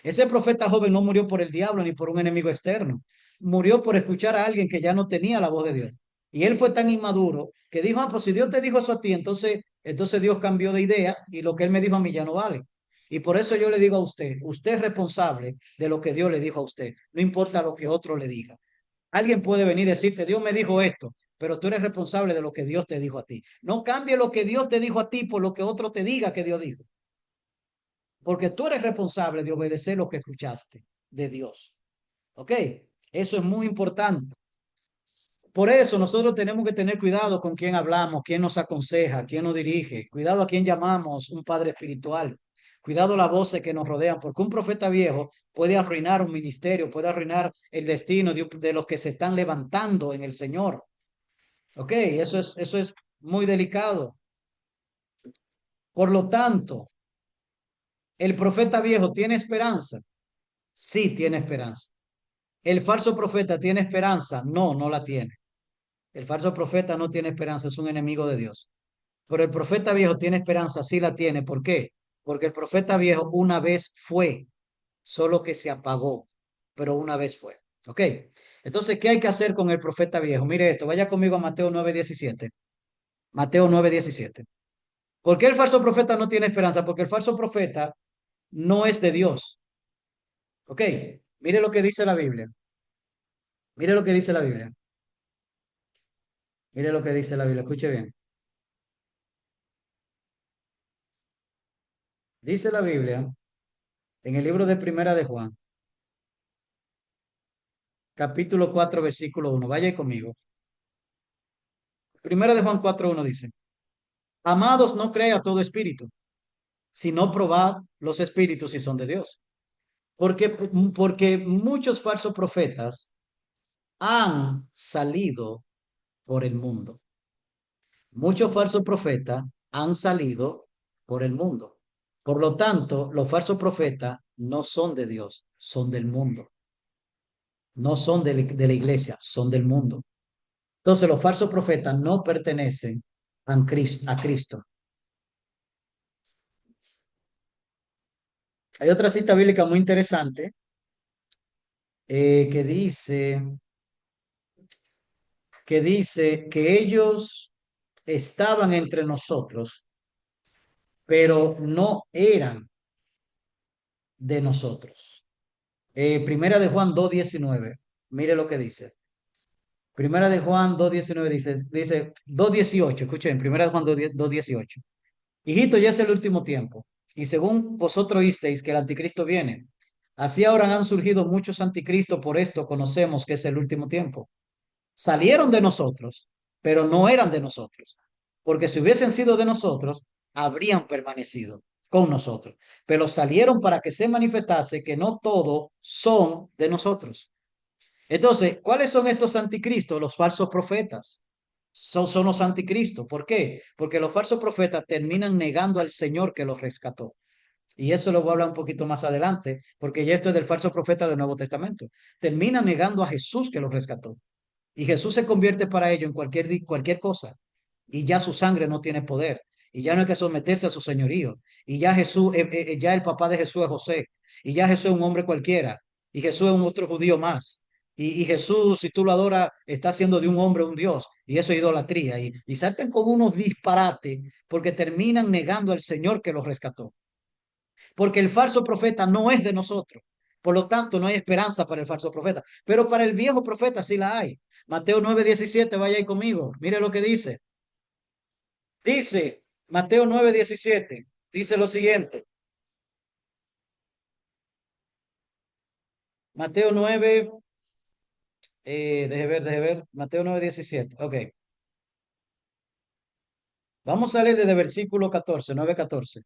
Ese profeta joven no murió por el diablo ni por un enemigo externo. Murió por escuchar a alguien que ya no tenía la voz de Dios. Y él fue tan inmaduro que dijo, pues si Dios te dijo eso a ti, entonces Dios cambió de idea y lo que él me dijo a mí ya no vale. Y por eso yo le digo a usted es responsable de lo que Dios le dijo a usted, no importa lo que otro le diga. Alguien puede venir y decirte, Dios me dijo esto, pero tú eres responsable de lo que Dios te dijo a ti. No cambie lo que Dios te dijo a ti por lo que otro te diga que Dios dijo, porque tú eres responsable de obedecer lo que escuchaste de Dios. ¿Ok? Eso es muy importante. Por eso nosotros tenemos que tener cuidado con quién hablamos, quién nos aconseja, quién nos dirige. Cuidado a quién llamamos un padre espiritual. Cuidado a las voces que nos rodean, porque un profeta viejo puede arruinar un ministerio, puede arruinar el destino de los que se están levantando en el Señor. ¿Ok? Eso es muy delicado. Por lo tanto, ¿el profeta viejo tiene esperanza? Sí, tiene esperanza. ¿El falso profeta tiene esperanza? No, no la tiene. El falso profeta no tiene esperanza, es un enemigo de Dios. Pero el profeta viejo tiene esperanza, sí la tiene. ¿Por qué? Porque el profeta viejo una vez fue, solo que se apagó, pero una vez fue. ¿Ok? Entonces, ¿qué hay que hacer con el profeta viejo? Mire esto, vaya conmigo a Mateo 9:17. Mateo 9:17. ¿Por qué el falso profeta no tiene esperanza? Porque el falso profeta no es de Dios. ¿Ok? Mire lo que dice la Biblia. Mire lo que dice la Biblia. Mire lo que dice la Biblia. Escuche bien. Dice la Biblia en el libro de Primera de Juan, capítulo 4 versículo 1. Vaya conmigo. Primera de Juan 4:1 dice, amados, no crea todo espíritu, sino probad los espíritus si son de Dios, Porque muchos falsos profetas han salido por el mundo. Muchos falsos profetas han salido por el mundo. Por lo tanto, los falsos profetas no son de Dios, son del mundo. No son de la iglesia, son del mundo. Entonces, los falsos profetas no pertenecen a Cristo. Hay otra cita bíblica muy interesante que dice que ellos estaban entre nosotros, pero no eran de nosotros. Primera de Juan 2:19. Mire lo que dice. Primera de Juan 2:19 dice 2:18. Escuchen, Primera de Juan 2:18. Hijito, ya es el último tiempo. Y según vosotros oísteis que el anticristo viene, así ahora han surgido muchos anticristos, por esto conocemos que es el último tiempo. Salieron de nosotros, pero no eran de nosotros, porque si hubiesen sido de nosotros, habrían permanecido con nosotros, pero salieron para que se manifestase que no todos son de nosotros. Entonces, ¿cuáles son estos anticristos? Los falsos profetas. Son los anticristos. ¿Por qué? Porque los falsos profetas terminan negando al Señor que los rescató. Y eso lo voy a hablar un poquito más adelante, porque ya esto es del falso profeta del Nuevo Testamento. Termina negando a Jesús que los rescató. Y Jesús se convierte para ello en cualquier cosa. Y ya su sangre no tiene poder. Y ya no hay que someterse a su señorío. Y ya Jesús, ya el papá de Jesús es José. Y ya Jesús es un hombre cualquiera. Y Jesús es un otro judío más. Y Jesús, si tú lo adoras, está haciendo de un hombre un Dios. Y eso es idolatría. Y saltan con unos disparates porque terminan negando al Señor que los rescató. Porque el falso profeta no es de nosotros. Por lo tanto, no hay esperanza para el falso profeta. Pero para el viejo profeta sí la hay. Mateo 9:17, vaya ahí conmigo. Mire lo que dice. Dice, Mateo 9:17, dice lo siguiente. Mateo 9, deje ver. Mateo 9:17. Ok. Vamos a leer desde versículo 14, 9:14.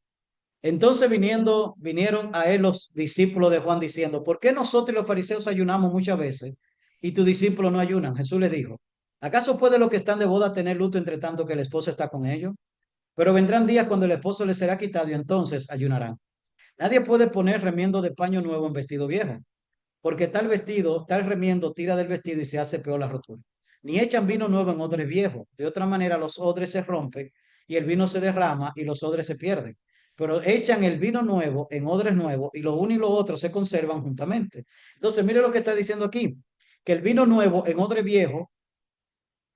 Entonces vinieron a él los discípulos de Juan diciendo, ¿por qué nosotros y los fariseos ayunamos muchas veces y tus discípulos no ayunan? Jesús les dijo, ¿acaso puede los que están de boda tener luto entre tanto que el esposo está con ellos? Pero vendrán días cuando el esposo les será quitado y entonces ayunarán. Nadie puede poner remiendo de paño nuevo en vestido viejo, porque tal remiendo tira del vestido y se hace peor la rotura. Ni echan vino nuevo en odres viejos. De otra manera los odres se rompen y el vino se derrama y los odres se pierden. Pero echan el vino nuevo en odres nuevos y lo uno y lo otro se conservan juntamente. Entonces, mire lo que está diciendo aquí, que el vino nuevo en odre viejo,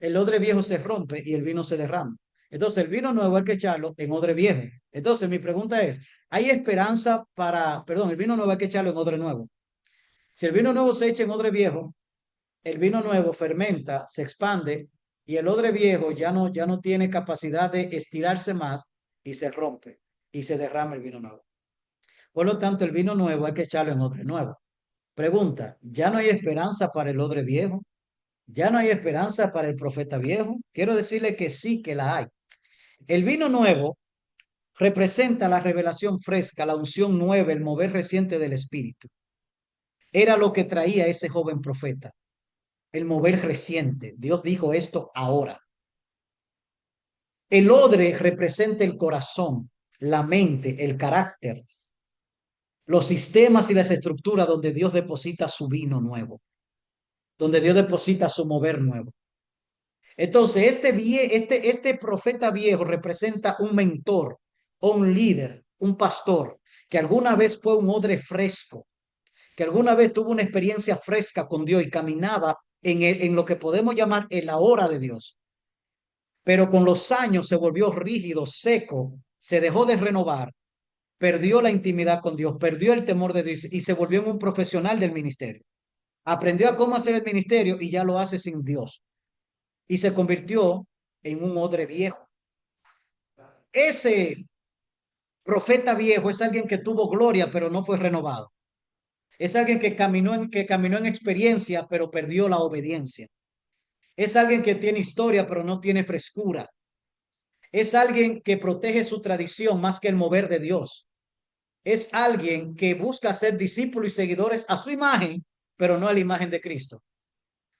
el odre viejo se rompe y el vino se derrama. Entonces, el vino nuevo hay que echarlo en odre viejo. Entonces, mi pregunta es, ¿hay esperanza el vino nuevo hay que echarlo en odre nuevo? Si el vino nuevo se echa en odre viejo, el vino nuevo fermenta, se expande y el odre viejo ya no tiene capacidad de estirarse más y se rompe y se derrama el vino nuevo. Por lo tanto, el vino nuevo hay que echarlo en odre nuevo. Pregunta, ¿ya no hay esperanza para el odre viejo? ¿Ya no hay esperanza para el profeta viejo? Quiero decirle que sí que la hay. El vino nuevo representa la revelación fresca, la unción nueva, el mover reciente del Espíritu. Era lo que traía ese joven profeta, el mover reciente. Dios dijo esto ahora. El odre representa el corazón, la mente, el carácter, los sistemas y las estructuras donde Dios deposita su vino nuevo, donde Dios deposita su mover nuevo. Entonces, este profeta viejo representa un mentor, un líder, un pastor, que alguna vez fue un odre fresco, que alguna vez tuvo una experiencia fresca con Dios y caminaba en lo que podemos llamar el ahora de Dios. Pero con los años se volvió rígido, seco, se dejó de renovar, perdió la intimidad con Dios, perdió el temor de Dios y se volvió un profesional del ministerio. Aprendió a cómo hacer el ministerio y ya lo hace sin Dios. Y se convirtió en un odre viejo. Ese profeta viejo es alguien que tuvo gloria, pero no fue renovado. Es alguien que caminó en experiencia, pero perdió la obediencia. Es alguien que tiene historia, pero no tiene frescura. Es alguien que protege su tradición más que el mover de Dios. es alguien que busca ser discípulos y seguidores a su imagen, pero no a la imagen de Cristo.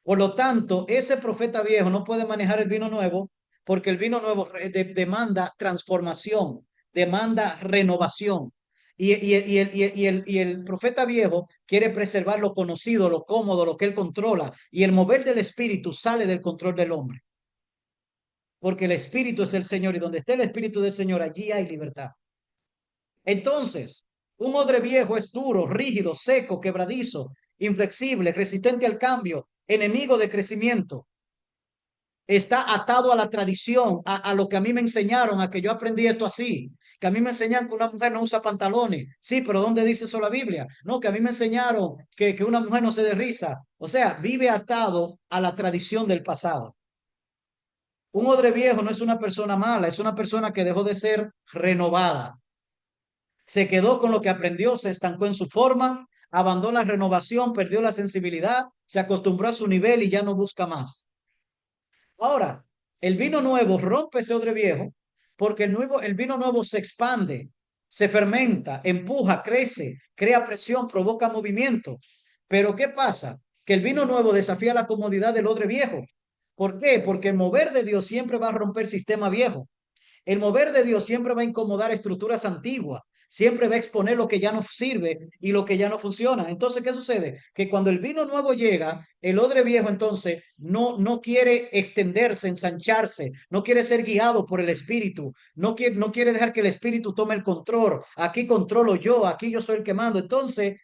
Por lo tanto, ese profeta viejo no puede manejar el vino nuevo porque el vino nuevo demanda transformación, demanda renovación. Y el profeta viejo quiere preservar lo conocido, lo cómodo, lo que él controla. Y el mover del espíritu sale del control del hombre. Porque el espíritu es el Señor y donde esté el espíritu del Señor, allí hay libertad. Entonces, un odre viejo es duro, rígido, seco, quebradizo, inflexible, resistente al cambio, enemigo de crecimiento. Está atado a la tradición, a lo que a mí me enseñaron, a que yo aprendí esto así, que a mí me enseñan que una mujer no usa pantalones. Sí, pero ¿dónde dice eso la Biblia? No, que a mí me enseñaron que una mujer no se derriza. O sea, vive atado a la tradición del pasado. Un odre viejo no es una persona mala, es una persona que dejó de ser renovada. Se quedó con lo que aprendió, se estancó en su forma, abandonó la renovación, perdió la sensibilidad, se acostumbró a su nivel y ya no busca más. Ahora, el vino nuevo rompe ese odre viejo porque el vino nuevo se expande, se fermenta, empuja, crece, crea presión, provoca movimiento. Pero ¿qué pasa? Que el vino nuevo desafía la comodidad del odre viejo. ¿Por qué? Porque el mover de Dios siempre va a romper sistema viejo. El mover de Dios siempre va a incomodar estructuras antiguas, siempre va a exponer lo que ya no sirve y lo que ya no funciona. Entonces, ¿qué sucede? Que cuando el vino nuevo llega, el odre viejo entonces no quiere extenderse, ensancharse, no quiere ser guiado por el espíritu, no quiere dejar que el espíritu tome el control. Aquí controlo yo, aquí yo soy el que mando. Entonces,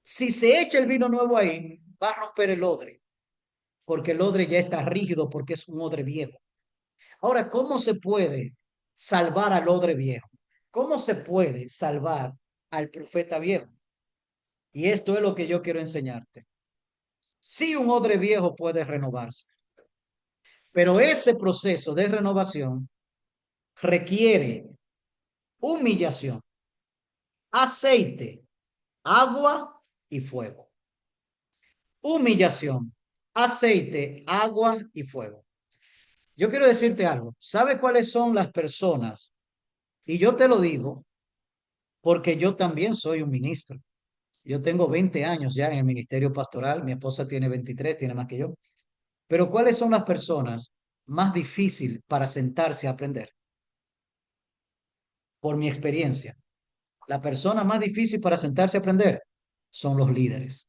si se echa el vino nuevo ahí, va a romper el odre, porque el odre ya está rígido, porque es un odre viejo. Ahora, ¿cómo se puede salvar al odre viejo? ¿Cómo se puede salvar al profeta viejo? Y esto es lo que yo quiero enseñarte. Sí, un odre viejo puede renovarse, pero ese proceso de renovación requiere humillación, aceite, agua y fuego. Humillación, aceite, agua y fuego. Yo quiero decirte algo. ¿Sabe cuáles son las personas? Y yo te lo digo porque yo también soy un ministro. Yo tengo 20 años ya en el ministerio pastoral, mi esposa tiene 23, tiene más que yo. Pero ¿cuáles son las personas más difíciles para sentarse a aprender? Por mi experiencia, la persona más difícil para sentarse a aprender son los líderes,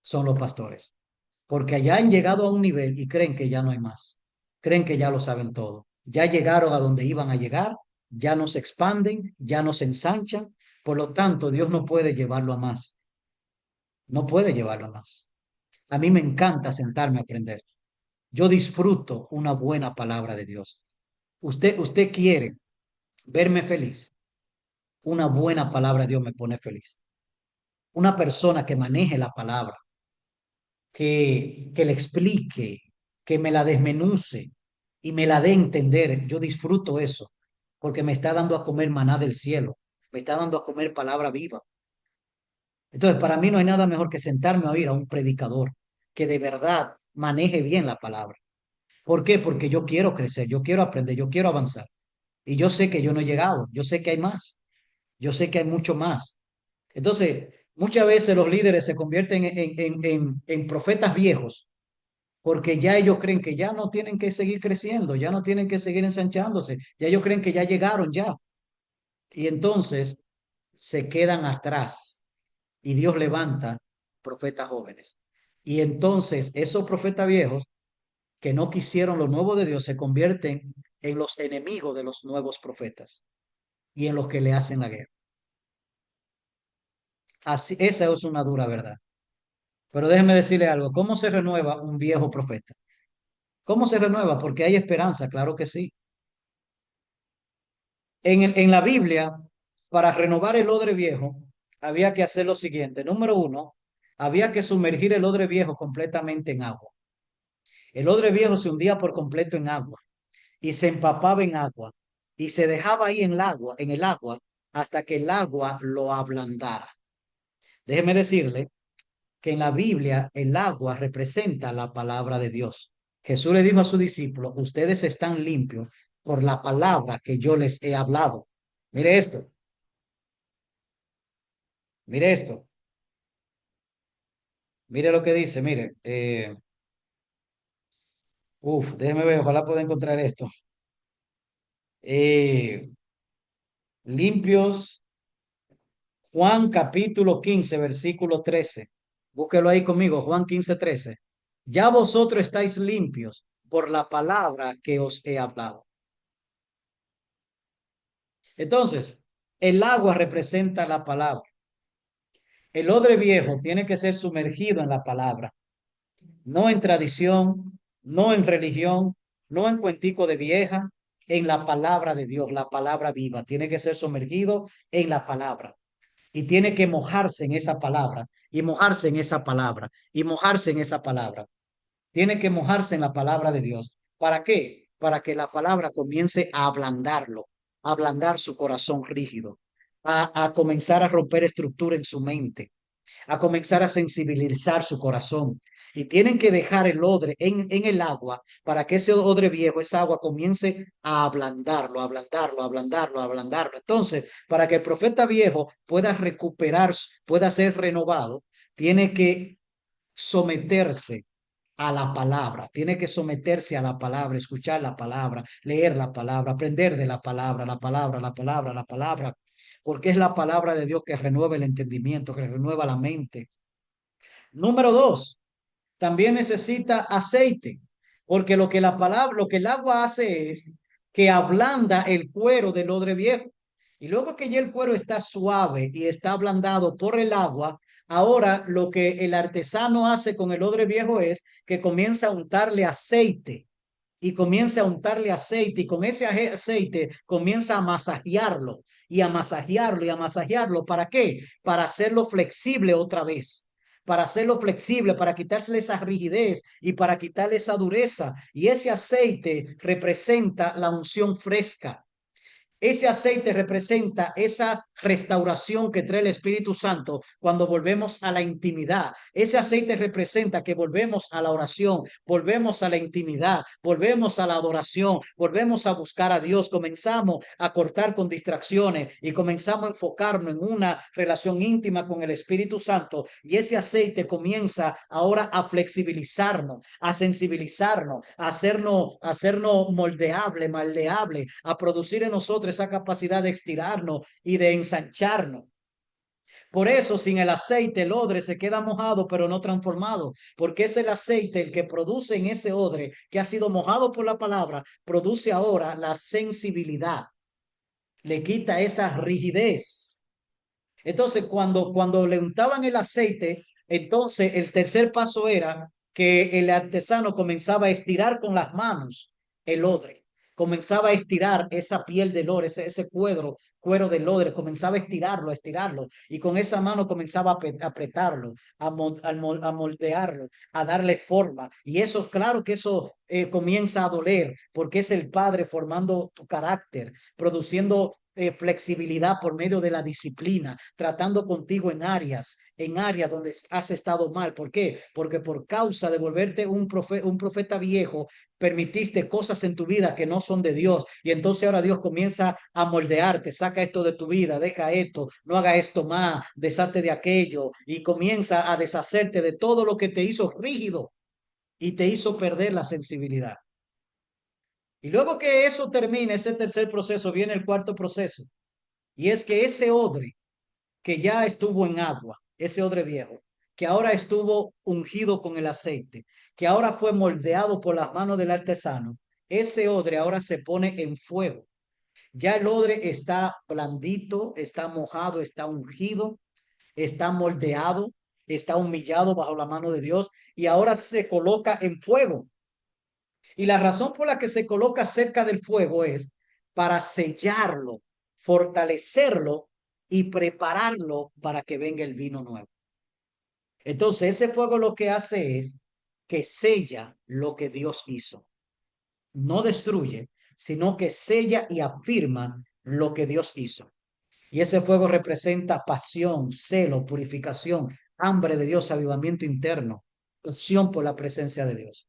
son los pastores, porque allá han llegado a un nivel y creen que ya no hay más, creen que ya lo saben todo, ya llegaron a donde iban a llegar, ya no se expanden, ya no se ensanchan, por lo tanto Dios no puede llevarlo a más, no puede llevarlo a más. A mí me encanta sentarme a aprender. Yo disfruto una buena palabra de Dios. Usted quiere verme feliz. Una buena palabra de Dios me pone feliz. Una persona que maneje la palabra, que le explique, que me la desmenuce y me la dé a entender. Yo disfruto eso porque me está dando a comer maná del cielo. Me está dando a comer palabra viva. Entonces, para mí no hay nada mejor que sentarme a oír a un predicador que de verdad maneje bien la palabra. ¿Por qué? Porque yo quiero crecer, yo quiero aprender, yo quiero avanzar. Y yo sé que yo no he llegado, yo sé que hay más, yo sé que hay mucho más. Entonces, muchas veces los líderes se convierten en profetas viejos porque ya ellos creen que ya no tienen que seguir creciendo, ya no tienen que seguir ensanchándose, ya ellos creen que ya llegaron ya. Y entonces se quedan atrás y Dios levanta profetas jóvenes. Y entonces esos profetas viejos que no quisieron lo nuevo de Dios se convierten en los enemigos de los nuevos profetas y en los que le hacen la guerra. Así, esa es una dura verdad. Pero déjeme decirle algo, ¿cómo se renueva un viejo profeta? ¿Cómo se renueva? Porque hay esperanza, claro que sí. En la Biblia, para renovar el odre viejo, había que hacer lo siguiente. Número uno, había que sumergir el odre viejo completamente en agua. El odre viejo se hundía por completo en agua y se empapaba en agua y se dejaba ahí en el agua, hasta que el agua lo ablandara. Déjeme decirle que en la Biblia el agua representa la palabra de Dios. Jesús le dijo a sus discípulos, ustedes están limpios por la palabra que yo les he hablado. Mire esto, Mire esto. Mire lo que dice, mire. Déjeme ver, ojalá pueda encontrar esto. Eh, limpios, Juan capítulo 15 versículo 13. Búsquelo ahí conmigo, Juan 15 13. Ya vosotros estáis limpios por la palabra que os he hablado. Entonces, el agua representa la palabra. El odre viejo tiene que ser sumergido en la palabra, no en tradición, no en religión, no en cuentico de vieja, en la palabra de Dios, la palabra viva. Tiene que ser sumergido en la palabra y tiene que mojarse en esa palabra y mojarse en esa palabra y mojarse en esa palabra. Tiene que mojarse en la palabra de Dios. ¿Para qué? Para que la palabra comience a ablandarlo, a ablandar su corazón rígido, a comenzar a romper estructura en su mente, a comenzar a sensibilizar su corazón. Y tienen que dejar el odre en el agua para que ese odre viejo, esa agua comience a ablandarlo, a ablandarlo, a ablandarlo, a ablandarlo. Entonces, para que el profeta viejo pueda recuperar, pueda ser renovado, tiene que someterse a la palabra, tiene que someterse a la palabra, escuchar la palabra, leer la palabra, aprender de la palabra, la palabra, la palabra, la palabra, porque es la palabra de Dios que renueva el entendimiento, que renueva la mente. Número dos, también necesita aceite, porque lo que la palabra, lo que el agua hace es que ablanda el cuero del odre viejo. Y luego que ya el cuero está suave y está ablandado por el agua, ahora lo que el artesano hace con el odre viejo es que comienza a untarle aceite y comienza a untarle aceite y con ese aceite comienza a masajearlo y a masajearlo y a masajearlo. ¿Para qué? Para hacerlo flexible otra vez, para hacerlo flexible, para quitársele esa rigidez y para quitarle esa dureza. Y ese aceite representa la unción fresca. Ese aceite representa esa restauración que trae el Espíritu Santo cuando volvemos a la intimidad. Ese aceite representa que volvemos a la oración, volvemos a la intimidad, volvemos a la adoración, volvemos a buscar a Dios, comenzamos a cortar con distracciones y comenzamos a enfocarnos en una relación íntima con el Espíritu Santo. Y ese aceite comienza ahora a flexibilizarnos, a sensibilizarnos, a hacernos moldeable, maldeable, a producir en nosotros esa capacidad de estirarnos y de ensancharnos. Por eso, sin el aceite, el odre se queda mojado, pero no transformado, porque es el aceite el que produce en ese odre que ha sido mojado por la palabra, produce ahora la sensibilidad, le quita esa rigidez. Entonces, cuando le untaban el aceite, entonces el tercer paso era que el artesano comenzaba a estirar con las manos el odre, comenzaba a estirar esa piel del odre, ese cuero del odre, comenzaba a estirarlo, y con esa mano comenzaba a apretarlo, a moldearlo, a darle forma. Y eso, claro que eso comienza a doler, porque es el Padre formando tu carácter, produciendo flexibilidad por medio de la disciplina, tratando contigo en áreas donde has estado mal. ¿Por qué? Porque por causa de volverte un profeta viejo, permitiste cosas en tu vida que no son de Dios. Y entonces ahora Dios comienza a moldearte, saca esto de tu vida, deja esto, no haga esto más, deshazte de aquello y comienza a deshacerte de todo lo que te hizo rígido y te hizo perder la sensibilidad. Y luego que eso termine, ese tercer proceso, viene el cuarto proceso. Y es que ese odre que ya estuvo en agua, ese odre viejo, que ahora estuvo ungido con el aceite, que ahora fue moldeado por las manos del artesano, ese odre ahora se pone en fuego. Ya el odre está blandito, está mojado, está ungido, está moldeado, está humillado bajo la mano de Dios y ahora se coloca en fuego. Y la razón por la que se coloca cerca del fuego es para sellarlo, fortalecerlo y prepararlo para que venga el vino nuevo. Entonces, ese fuego lo que hace es que sella lo que Dios hizo. No destruye, sino que sella y afirma lo que Dios hizo. Y ese fuego representa pasión, celo, purificación, hambre de Dios, avivamiento interno, pasión por la presencia de Dios.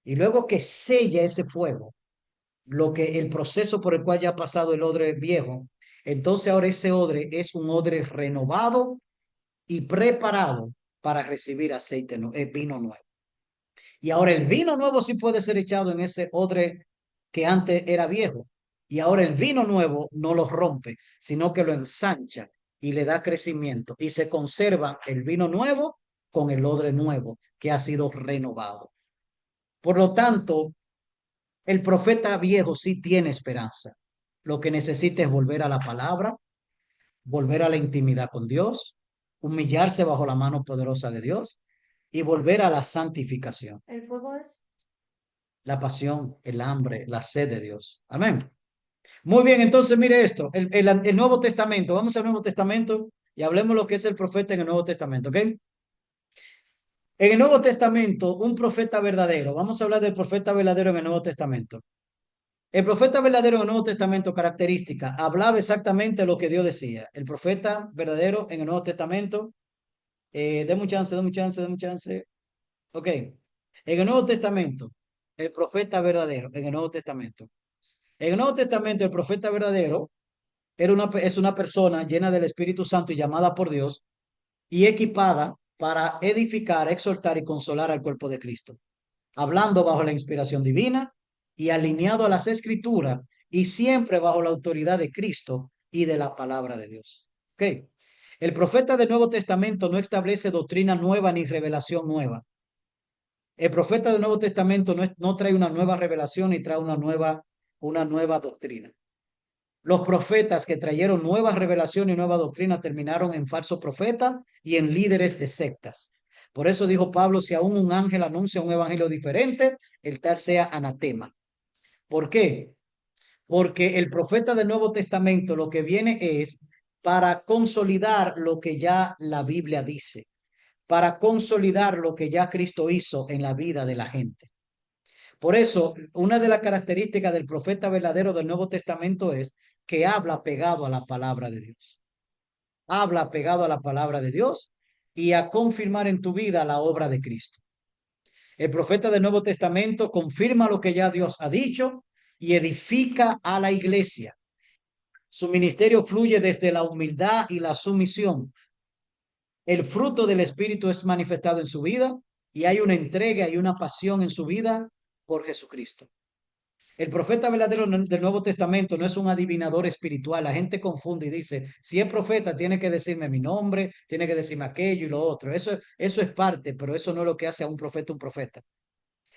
Y luego que sella ese fuego, lo que el proceso por el cual ya ha pasado el odre viejo, entonces ahora ese odre es un odre renovado y preparado para recibir vino nuevo. Y ahora el vino nuevo sí puede ser echado en ese odre que antes era viejo. Y ahora el vino nuevo no lo rompe, sino que lo ensancha y le da crecimiento. Y se conserva el vino nuevo con el odre nuevo que ha sido renovado. Por lo tanto, el profeta viejo sí tiene esperanza. Lo que necesita es volver a la palabra, volver a la intimidad con Dios, humillarse bajo la mano poderosa de Dios y volver a la santificación. ¿El fuego es? La pasión, el hambre, la sed de Dios. Amén. Muy bien, entonces mire esto, el Nuevo Testamento, vamos al Nuevo Testamento y hablemos lo que es el profeta en el Nuevo Testamento, ¿ok? En el Nuevo Testamento, un profeta verdadero, vamos a hablar del profeta verdadero en el Nuevo Testamento. El profeta verdadero en el Nuevo Testamento, característica, hablaba exactamente lo que Dios decía. El profeta verdadero en el Nuevo Testamento, deme un chance, deme un chance, deme un chance. Ok, en el Nuevo Testamento, el profeta verdadero en el Nuevo Testamento. En el Nuevo Testamento, el profeta verdadero es una persona llena del Espíritu Santo y llamada por Dios y equipada para edificar, exhortar y consolar al cuerpo de Cristo, hablando bajo la inspiración divina y alineado a las Escrituras y siempre bajo la autoridad de Cristo y de la palabra de Dios. ¿Ok? El profeta del Nuevo Testamento no establece doctrina nueva ni revelación nueva. El profeta del Nuevo Testamento no trae una nueva revelación ni trae una nueva doctrina. Los profetas que trajeron nuevas revelaciones y nueva doctrina terminaron en falsos profetas y en líderes de sectas. Por eso dijo Pablo, si aún un ángel anuncia un evangelio diferente, el tal sea anatema. ¿Por qué? Porque el profeta del Nuevo Testamento lo que viene es para consolidar lo que ya la Biblia dice, para consolidar lo que ya Cristo hizo en la vida de la gente. Por eso, una de las características del profeta verdadero del Nuevo Testamento es que habla pegado a la palabra de Dios. Habla pegado a la palabra de Dios y a confirmar en tu vida la obra de Cristo. El profeta del Nuevo Testamento confirma lo que ya Dios ha dicho y edifica a la iglesia. Su ministerio fluye desde la humildad y la sumisión. El fruto del Espíritu es manifestado en su vida y hay una entrega y una pasión en su vida por Jesucristo. El profeta verdadero del Nuevo Testamento no es un adivinador espiritual. La gente confunde y dice, si es profeta, tiene que decirme mi nombre, tiene que decirme aquello y lo otro. Eso es parte, pero eso no es lo que hace a un profeta un profeta.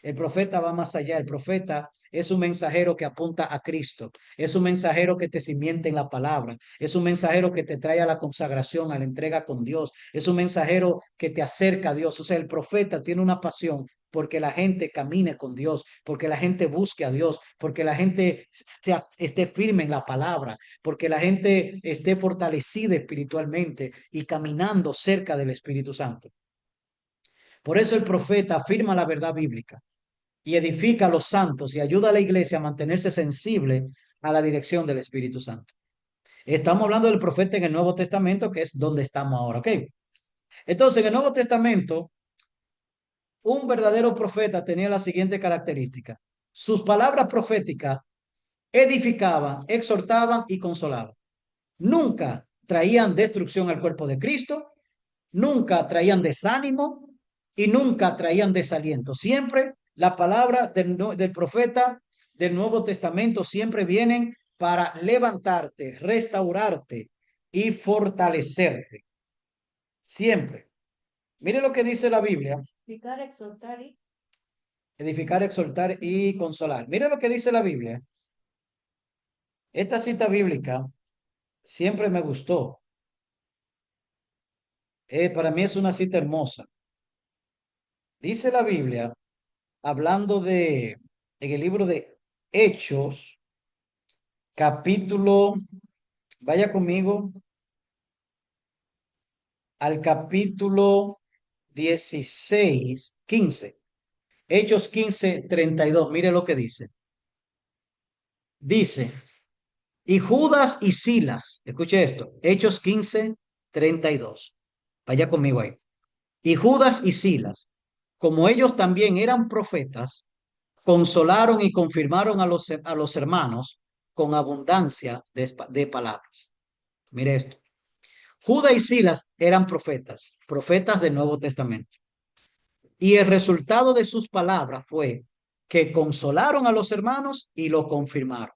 El profeta va más allá. El profeta es un mensajero que apunta a Cristo. Es un mensajero que te simiente en la palabra. Es un mensajero que te trae a la consagración, a la entrega con Dios. Es un mensajero que te acerca a Dios. O sea, el profeta tiene una pasión porque la gente camine con Dios, porque la gente busque a Dios, porque la gente esté firme en la palabra, porque la gente esté fortalecida espiritualmente y caminando cerca del Espíritu Santo. Por eso el profeta afirma la verdad bíblica y edifica a los santos y ayuda a la iglesia a mantenerse sensible a la dirección del Espíritu Santo. Estamos hablando del profeta en el Nuevo Testamento, que es donde estamos ahora, ¿ok? Entonces, en el Nuevo Testamento, un verdadero profeta tenía la siguiente característica. Sus palabras proféticas edificaban, exhortaban y consolaban. Nunca traían destrucción al cuerpo de Cristo, nunca traían desánimo y nunca traían desaliento. Siempre la palabra del profeta del Nuevo Testamento siempre vienen para levantarte, restaurarte y fortalecerte. Siempre. Mire lo que dice la Biblia. Explicar, exhortar y... Edificar, exhortar y consolar. Mire lo que dice la Biblia. Esta cita bíblica siempre me gustó. Para mí es una cita hermosa. Dice la Biblia, hablando en el libro de Hechos, capítulo, vaya conmigo al capítulo 16, 15. Hechos 15, 32. Mire lo que dice. Dice, y Judas y Silas, escuche esto, Hechos 15, 32. Vaya conmigo ahí. Y Judas y Silas, como ellos también eran profetas, consolaron y confirmaron a los hermanos con abundancia de palabras. Mire esto. Judas y Silas eran profetas del Nuevo Testamento. Y el resultado de sus palabras fue que consolaron a los hermanos y lo confirmaron.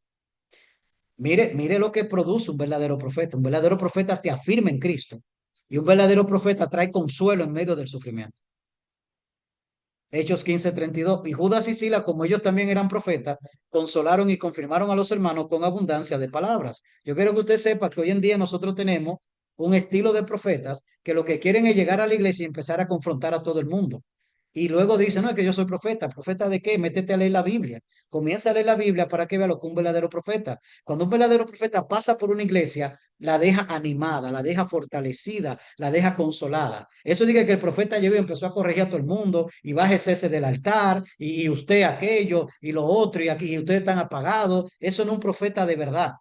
Mire lo que produce un verdadero profeta. Un verdadero profeta te afirma en Cristo. Y un verdadero profeta trae consuelo en medio del sufrimiento. Hechos 15:32. Y Judas y Silas, como ellos también eran profetas, consolaron y confirmaron a los hermanos con abundancia de palabras. Yo quiero que usted sepa que hoy en día nosotros tenemos un estilo de profetas que lo que quieren es llegar a la iglesia y empezar a confrontar a todo el mundo. Y luego dicen, no, es que yo soy profeta. ¿Profeta de qué? Métete a leer la Biblia. Comienza a leer la Biblia para que vea lo que un verdadero profeta. Cuando un verdadero profeta pasa por una iglesia, la deja animada, la deja fortalecida, la deja consolada. Eso dice que el profeta llegó y empezó a corregir a todo el mundo y bájese ese del altar y usted aquello y lo otro y aquí y ustedes están apagados. Eso no es un profeta de verdad.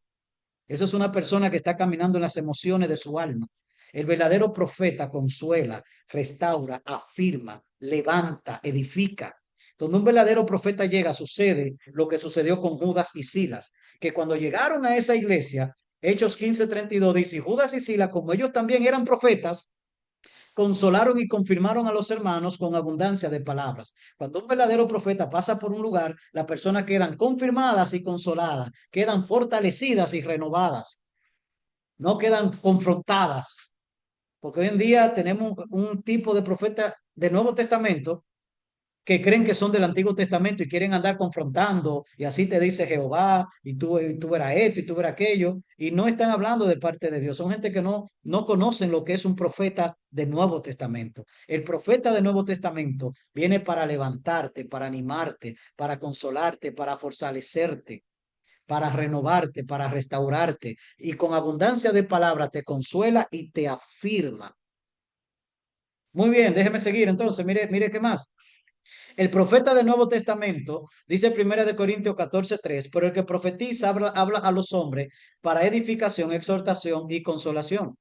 Eso es una persona que está caminando en las emociones de su alma. El verdadero profeta consuela, restaura, afirma, levanta, edifica. Donde un verdadero profeta llega, sucede lo que sucedió con Judas y Silas, que cuando llegaron a esa iglesia, Hechos 15:32 dice, Judas y Silas, como ellos también eran profetas, consolaron y confirmaron a los hermanos con abundancia de palabras. Cuando un verdadero profeta pasa por un lugar, las personas quedan confirmadas y consoladas, quedan fortalecidas y renovadas, no quedan confrontadas. Porque hoy en día tenemos un tipo de profeta del Nuevo Testamento que creen que son del Antiguo Testamento y quieren andar confrontando, y así te dice Jehová, y tú verás esto, y tú verás aquello, y no están hablando de parte de Dios. Son gente que no conocen lo que es un profeta del Nuevo Testamento. El profeta del Nuevo Testamento viene para levantarte, para animarte, para consolarte, para fortalecerte, para renovarte, para restaurarte, y con abundancia de palabras te consuela y te afirma. Muy bien, déjeme seguir entonces, mire qué más. El profeta del Nuevo Testamento dice 1 Corintios 14:3, pero el que profetiza habla a los hombres para edificación, exhortación y consolación.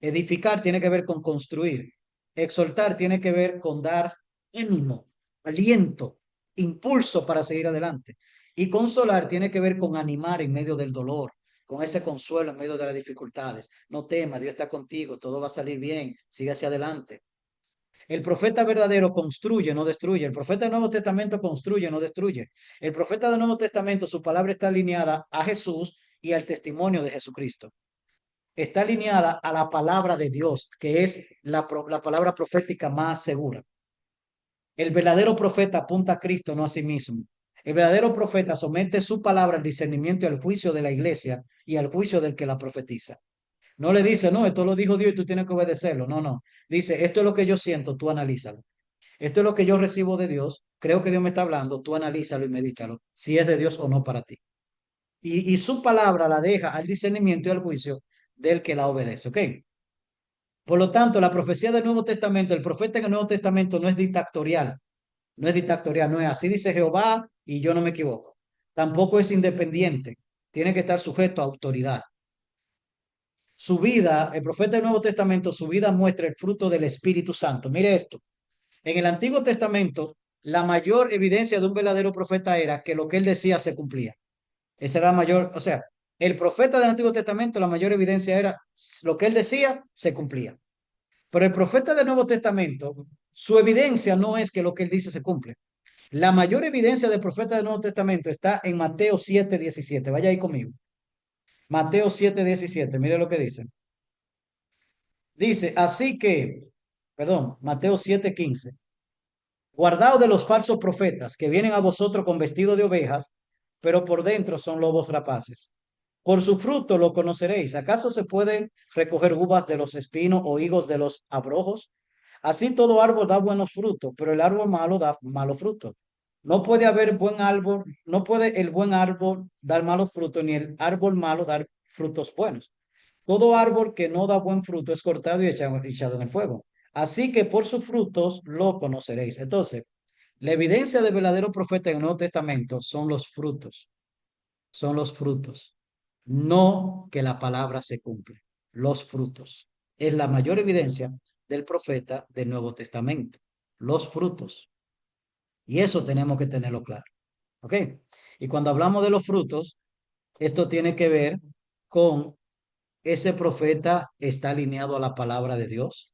Edificar tiene que ver con construir. Exhortar tiene que ver con dar ánimo, aliento, impulso para seguir adelante. Y consolar tiene que ver con animar en medio del dolor, con ese consuelo en medio de las dificultades. No temas, Dios está contigo, todo va a salir bien, sigue hacia adelante. El profeta verdadero construye, no destruye. El profeta del Nuevo Testamento construye, no destruye. El profeta del Nuevo Testamento, su palabra está alineada a Jesús y al testimonio de Jesucristo. Está alineada a la palabra de Dios, que es la palabra profética más segura. El verdadero profeta apunta a Cristo, no a sí mismo. El verdadero profeta somete su palabra al discernimiento y al juicio de la iglesia y al juicio del que la profetiza. No le dice, no, esto lo dijo Dios y tú tienes que obedecerlo. No, no. Dice, esto es lo que yo siento, tú analízalo. Esto es lo que yo recibo de Dios. Creo que Dios me está hablando. Tú analízalo y medítalo. Si es de Dios o no para ti. Y su palabra la deja al discernimiento y al juicio del que la obedece. ¿Ok? Por lo tanto, la profecía del Nuevo Testamento, el profeta en el Nuevo Testamento no es dictatorial. No es dictatorial. No es así dice Jehová y yo no me equivoco. Tampoco es independiente. Tiene que estar sujeto a autoridad. Su vida, el profeta del Nuevo Testamento, su vida muestra el fruto del Espíritu Santo. Mire esto. En el Antiguo Testamento, la mayor evidencia de un verdadero profeta era que lo que él decía se cumplía. Esa era la mayor, o sea, el profeta del Antiguo Testamento, la mayor evidencia era lo que él decía se cumplía. Pero el profeta del Nuevo Testamento, su evidencia no es que lo que él dice se cumple. La mayor evidencia del profeta del Nuevo Testamento está en Mateo 7:17. Vaya ahí conmigo. Mateo 7:17. Mire lo que dice. Dice, Mateo 7:15. Guardaos de los falsos profetas que vienen a vosotros con vestido de ovejas, pero por dentro son lobos rapaces. Por su fruto lo conoceréis. ¿Acaso se pueden recoger uvas de los espinos o higos de los abrojos? Así todo árbol da buenos frutos, pero el árbol malo da malos frutos. No puede el buen árbol dar malos frutos, ni el árbol malo dar frutos buenos. Todo árbol que no da buen fruto es cortado y echado en el fuego. Así que por sus frutos lo conoceréis. Entonces, la evidencia del verdadero profeta en el Nuevo Testamento son los frutos. Son los frutos. No que la palabra se cumple. Los frutos. Es la mayor evidencia del profeta del Nuevo Testamento. Los frutos. Y eso tenemos que tenerlo claro. ¿Ok? Y cuando hablamos de los frutos, esto tiene que ver con ese profeta está alineado a la palabra de Dios.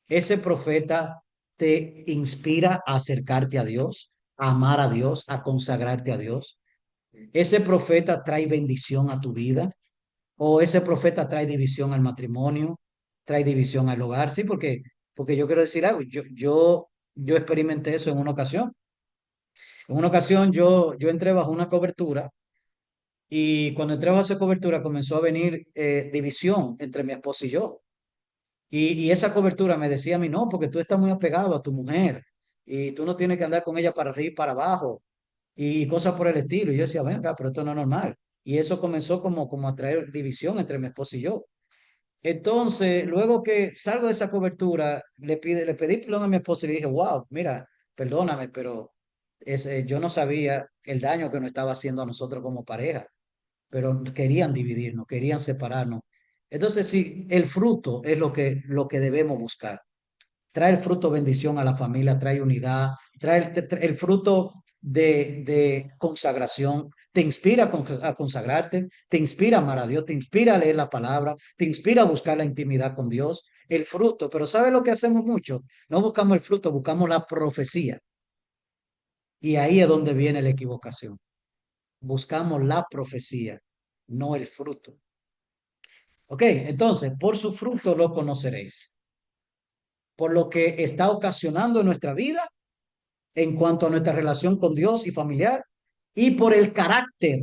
Ese profeta te inspira a acercarte a Dios, a amar a Dios, a consagrarte a Dios. Ese profeta trae bendición a tu vida o ese profeta trae división al matrimonio, trae división al hogar. Sí, porque yo quiero decir algo. Yo experimenté eso en una ocasión. En una ocasión yo entré bajo una cobertura y cuando entré bajo esa cobertura comenzó a venir división entre mi esposo y yo. Y esa cobertura me decía a mí, no, porque tú estás muy apegado a tu mujer y tú no tienes que andar con ella para arriba y para abajo y cosas por el estilo. Y yo decía, venga, pero esto no es normal. Y eso comenzó como a traer división entre mi esposo y yo. Entonces, luego que salgo de esa cobertura, le pedí perdón a mi esposa y le dije, wow, mira, perdóname, pero yo no sabía el daño que nos estaba haciendo a nosotros como pareja, pero querían dividirnos, querían separarnos. Entonces, sí, el fruto es lo que debemos buscar. Trae el fruto bendición a la familia, trae unidad, trae el fruto de consagración, te inspira a consagrarte, te inspira a amar a Dios, te inspira a leer la palabra, te inspira a buscar la intimidad con Dios, el fruto. Pero ¿sabe lo que hacemos mucho? No buscamos el fruto, buscamos la profecía. Y ahí es donde viene la equivocación. Buscamos la profecía, no el fruto. Ok, entonces, por su fruto lo conoceréis. Por lo que está ocasionando en nuestra vida en cuanto a nuestra relación con Dios y familiar y por el carácter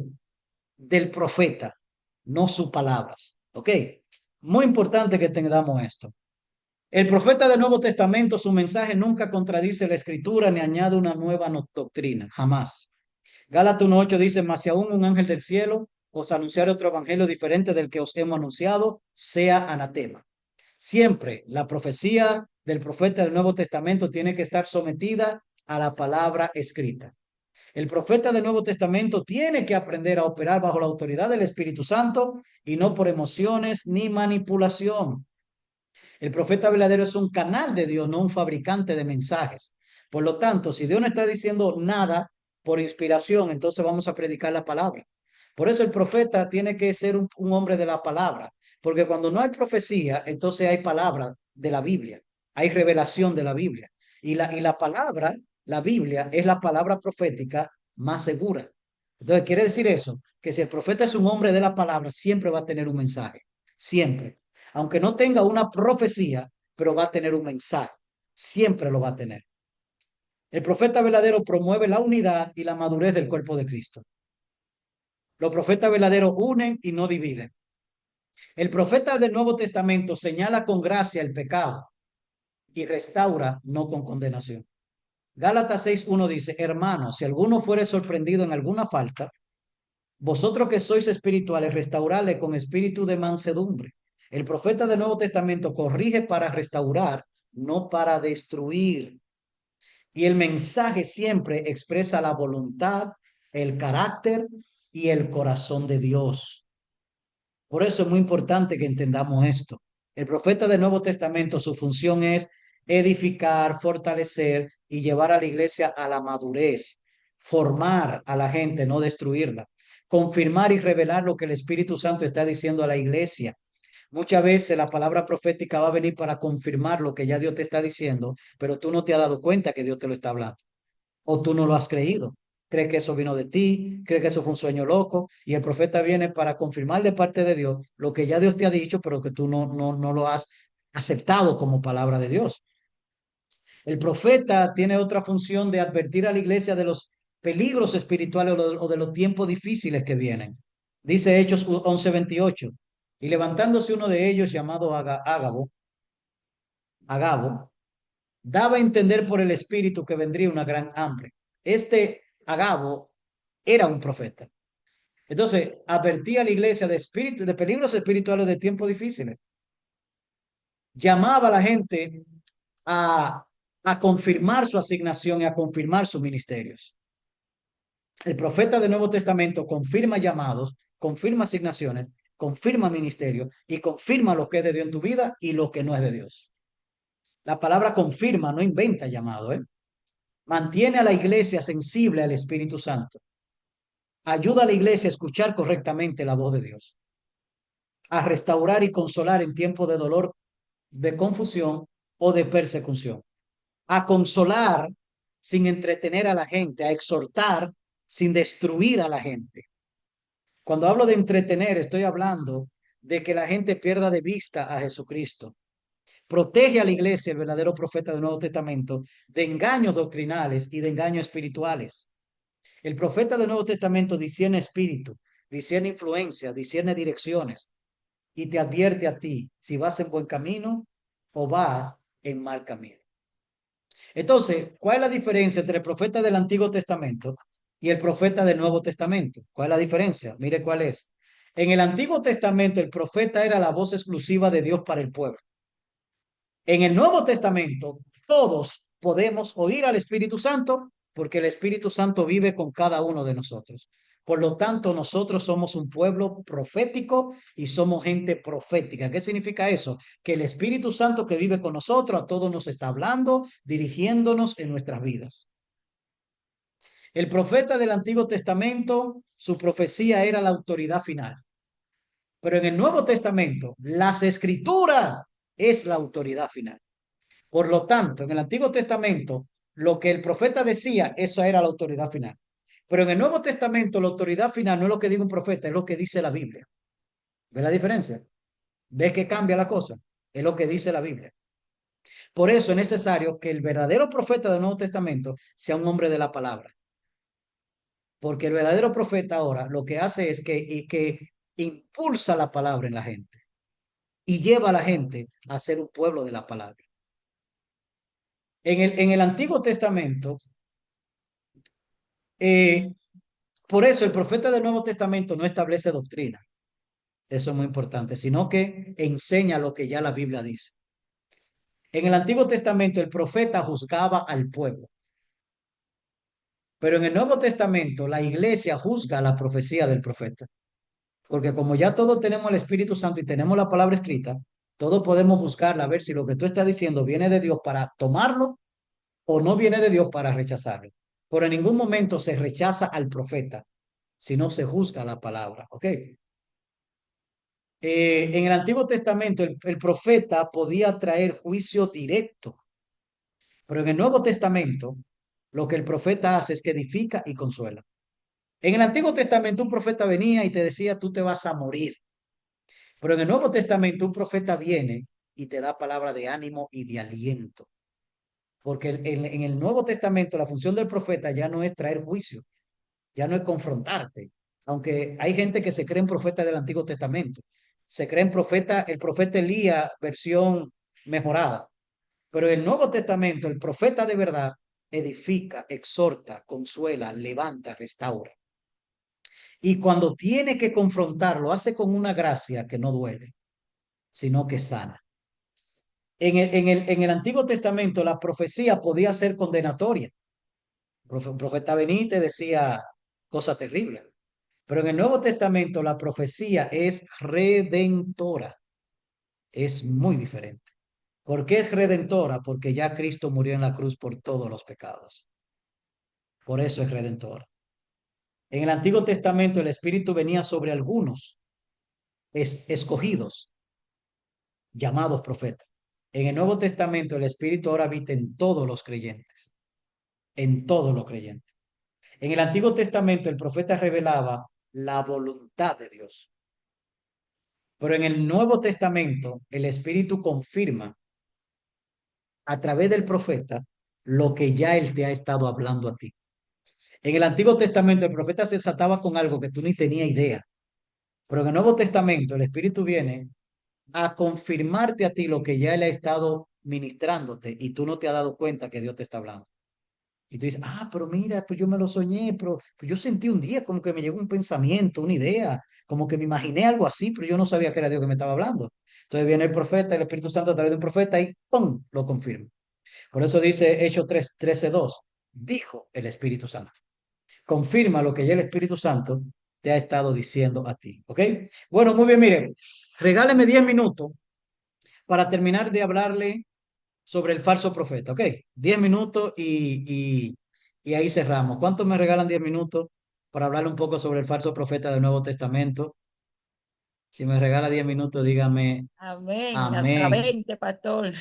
del profeta, no sus palabras. ¿Ok? Muy importante que tengamos esto. El profeta del Nuevo Testamento, su mensaje nunca contradice la escritura ni añade una nueva doctrina, jamás. Gálatas 1:8 dice, mas si aún un ángel del cielo os anunciare otro evangelio diferente del que os hemos anunciado, sea anatema. Siempre la profecía del profeta del Nuevo Testamento tiene que estar sometida a la palabra escrita. El profeta del Nuevo Testamento tiene que aprender a operar bajo la autoridad del Espíritu Santo y no por emociones ni manipulación. El profeta verdadero es un canal de Dios, no un fabricante de mensajes. Por lo tanto, si Dios no está diciendo nada por inspiración, entonces vamos a predicar la palabra. Por eso el profeta tiene que ser un hombre de la palabra, porque cuando no hay profecía, entonces hay palabra de la Biblia, hay revelación de la Biblia. Y la palabra, la Biblia, es la palabra profética más segura. Entonces, quiere decir eso, que si el profeta es un hombre de la palabra, siempre va a tener un mensaje, siempre. Aunque no tenga una profecía, pero va a tener un mensaje, siempre lo va a tener. El profeta verdadero promueve la unidad y la madurez del cuerpo de Cristo. Los profetas verdaderos unen y no dividen. El profeta del Nuevo Testamento señala con gracia el pecado y restaura, no con condenación. Gálatas 6:1 dice, hermanos, si alguno fuere sorprendido en alguna falta, vosotros que sois espirituales, restaurarle con espíritu de mansedumbre. El profeta del Nuevo Testamento corrige para restaurar, no para destruir. Y el mensaje siempre expresa la voluntad, el carácter y el corazón de Dios. Por eso es muy importante que entendamos esto. El profeta del Nuevo Testamento, su función es edificar, fortalecer y llevar a la iglesia a la madurez, formar a la gente, no destruirla, confirmar y revelar lo que el Espíritu Santo está diciendo a la iglesia. Muchas veces la palabra profética va a venir para confirmar lo que ya Dios te está diciendo, pero tú no te has dado cuenta que Dios te lo está hablando o tú no lo has creído. Crees que eso vino de ti, crees que eso fue un sueño loco y el profeta viene para confirmar de parte de Dios lo que ya Dios te ha dicho, pero que tú no lo has aceptado como palabra de Dios. El profeta tiene otra función de advertir a la iglesia de los peligros espirituales o de los tiempos difíciles que vienen. Dice Hechos 11:28, y levantándose uno de ellos llamado Agabo, daba a entender por el Espíritu que vendría una gran hambre. Este Agabo era un profeta. Entonces, advertía a la iglesia de peligros espirituales de tiempos difíciles. Llamaba a la gente a, a confirmar su asignación y a confirmar sus ministerios. El profeta del Nuevo Testamento confirma llamados, confirma asignaciones, confirma ministerio y confirma lo que es de Dios en tu vida y lo que no es de Dios. La palabra confirma, no inventa llamado, ¿eh? Mantiene a la iglesia sensible al Espíritu Santo. Ayuda a la iglesia a escuchar correctamente la voz de Dios. a restaurar y consolar en tiempo de dolor, de confusión o de persecución, a consolar sin entretener a la gente, a exhortar sin destruir a la gente. Cuando hablo de entretener, estoy hablando de que la gente pierda de vista a Jesucristo. Protege a la iglesia, el verdadero profeta del Nuevo Testamento, de engaños doctrinales y de engaños espirituales. El profeta del Nuevo Testamento discierne espíritu, discierne influencia, discierne direcciones y te advierte a ti si vas en buen camino o vas en mal camino. Entonces, ¿cuál es la diferencia entre el profeta del Antiguo Testamento y el profeta del Nuevo Testamento? ¿Cuál es la diferencia? Mire cuál es. En el Antiguo Testamento, el profeta era la voz exclusiva de Dios para el pueblo. En el Nuevo Testamento, todos podemos oír al Espíritu Santo porque el Espíritu Santo vive con cada uno de nosotros. Por lo tanto, nosotros somos un pueblo profético y somos gente profética. ¿Qué significa eso? Que el Espíritu Santo que vive con nosotros a todos nos está hablando, dirigiéndonos en nuestras vidas. El profeta del Antiguo Testamento, su profecía era la autoridad final. Pero en el Nuevo Testamento, las escrituras es la autoridad final. Por lo tanto, en el Antiguo Testamento, lo que el profeta decía, eso era la autoridad final. Pero en el Nuevo Testamento, la autoridad final no es lo que dice un profeta, es lo que dice la Biblia. ¿Ves la diferencia? ¿Ves que cambia la cosa? Es lo que dice la Biblia. Por eso es necesario que el verdadero profeta del Nuevo Testamento sea un hombre de la palabra. Porque el verdadero profeta ahora lo que hace es que impulsa la palabra en la gente y lleva a la gente a ser un pueblo de la palabra. En el Antiguo Testamento, eh, por eso el profeta del Nuevo Testamento no establece doctrina, eso es muy importante, sino que enseña lo que ya la Biblia dice. En el Antiguo Testamento el profeta juzgaba al pueblo, pero en el Nuevo Testamento la iglesia juzga la profecía del profeta, porque como ya todos tenemos el Espíritu Santo y tenemos la palabra escrita, todos podemos juzgarla a ver si lo que tú estás diciendo viene de Dios para tomarlo o no viene de Dios para rechazarlo. Pero en ningún momento se rechaza al profeta, sino se juzga la palabra, ¿ok? En el Antiguo Testamento el profeta podía traer juicio directo, pero en el Nuevo Testamento lo que el profeta hace es que edifica y consuela. En el Antiguo Testamento un profeta venía y te decía, tú te vas a morir, pero en el Nuevo Testamento un profeta viene y te da palabra de ánimo y de aliento, porque en el Nuevo Testamento la función del profeta ya no es traer juicio, ya no es confrontarte, aunque hay gente que se cree en profeta del Antiguo Testamento, se cree en profeta, el profeta Elías versión mejorada, pero en el Nuevo Testamento el profeta de verdad edifica, exhorta, consuela, levanta, restaura. Y cuando tiene que confrontar, lo hace con una gracia que no duele, sino que sana. En el Antiguo Testamento la profecía podía ser condenatoria. El profeta venía y te decía cosas terribles. Pero en el Nuevo Testamento la profecía es redentora. Es muy diferente. ¿Por qué es redentora? Porque ya Cristo murió en la cruz por todos los pecados. Por eso es redentora. En el Antiguo Testamento el Espíritu venía sobre algunos escogidos, llamados profetas. En el Nuevo Testamento el Espíritu ahora habita en todos los creyentes. En todos los creyentes. En el Antiguo Testamento el profeta revelaba la voluntad de Dios. Pero en el Nuevo Testamento, el Espíritu confirma a través del profeta lo que ya él te ha estado hablando a ti. En el Antiguo Testamento, el profeta se desataba con algo que tú ni tenías idea. Pero en el Nuevo Testamento, el Espíritu viene a confirmarte a ti lo que ya él ha estado ministrándote y tú no te has dado cuenta que Dios te está hablando. Y tú dices, pero mira, pues yo me lo soñé, pero pues yo sentí un día como que me llegó un pensamiento, una idea, como que me imaginé algo así, pero yo no sabía que era Dios que me estaba hablando. Entonces viene el profeta, el Espíritu Santo a través de un profeta y ¡pum! Lo confirma. Por eso dice Hechos 13:2, dijo el Espíritu Santo. Confirma lo que ya el Espíritu Santo te ha estado diciendo a ti, ¿ok? Bueno, muy bien, mire, regáleme 10 minutos para terminar de hablarle sobre el falso profeta, ¿ok? 10 minutos y ahí cerramos. ¿Cuántos me regalan 10 minutos para hablar un poco sobre el falso profeta del Nuevo Testamento? Si me regala 10 minutos, dígame Amén. Hasta amén. 20, pastor.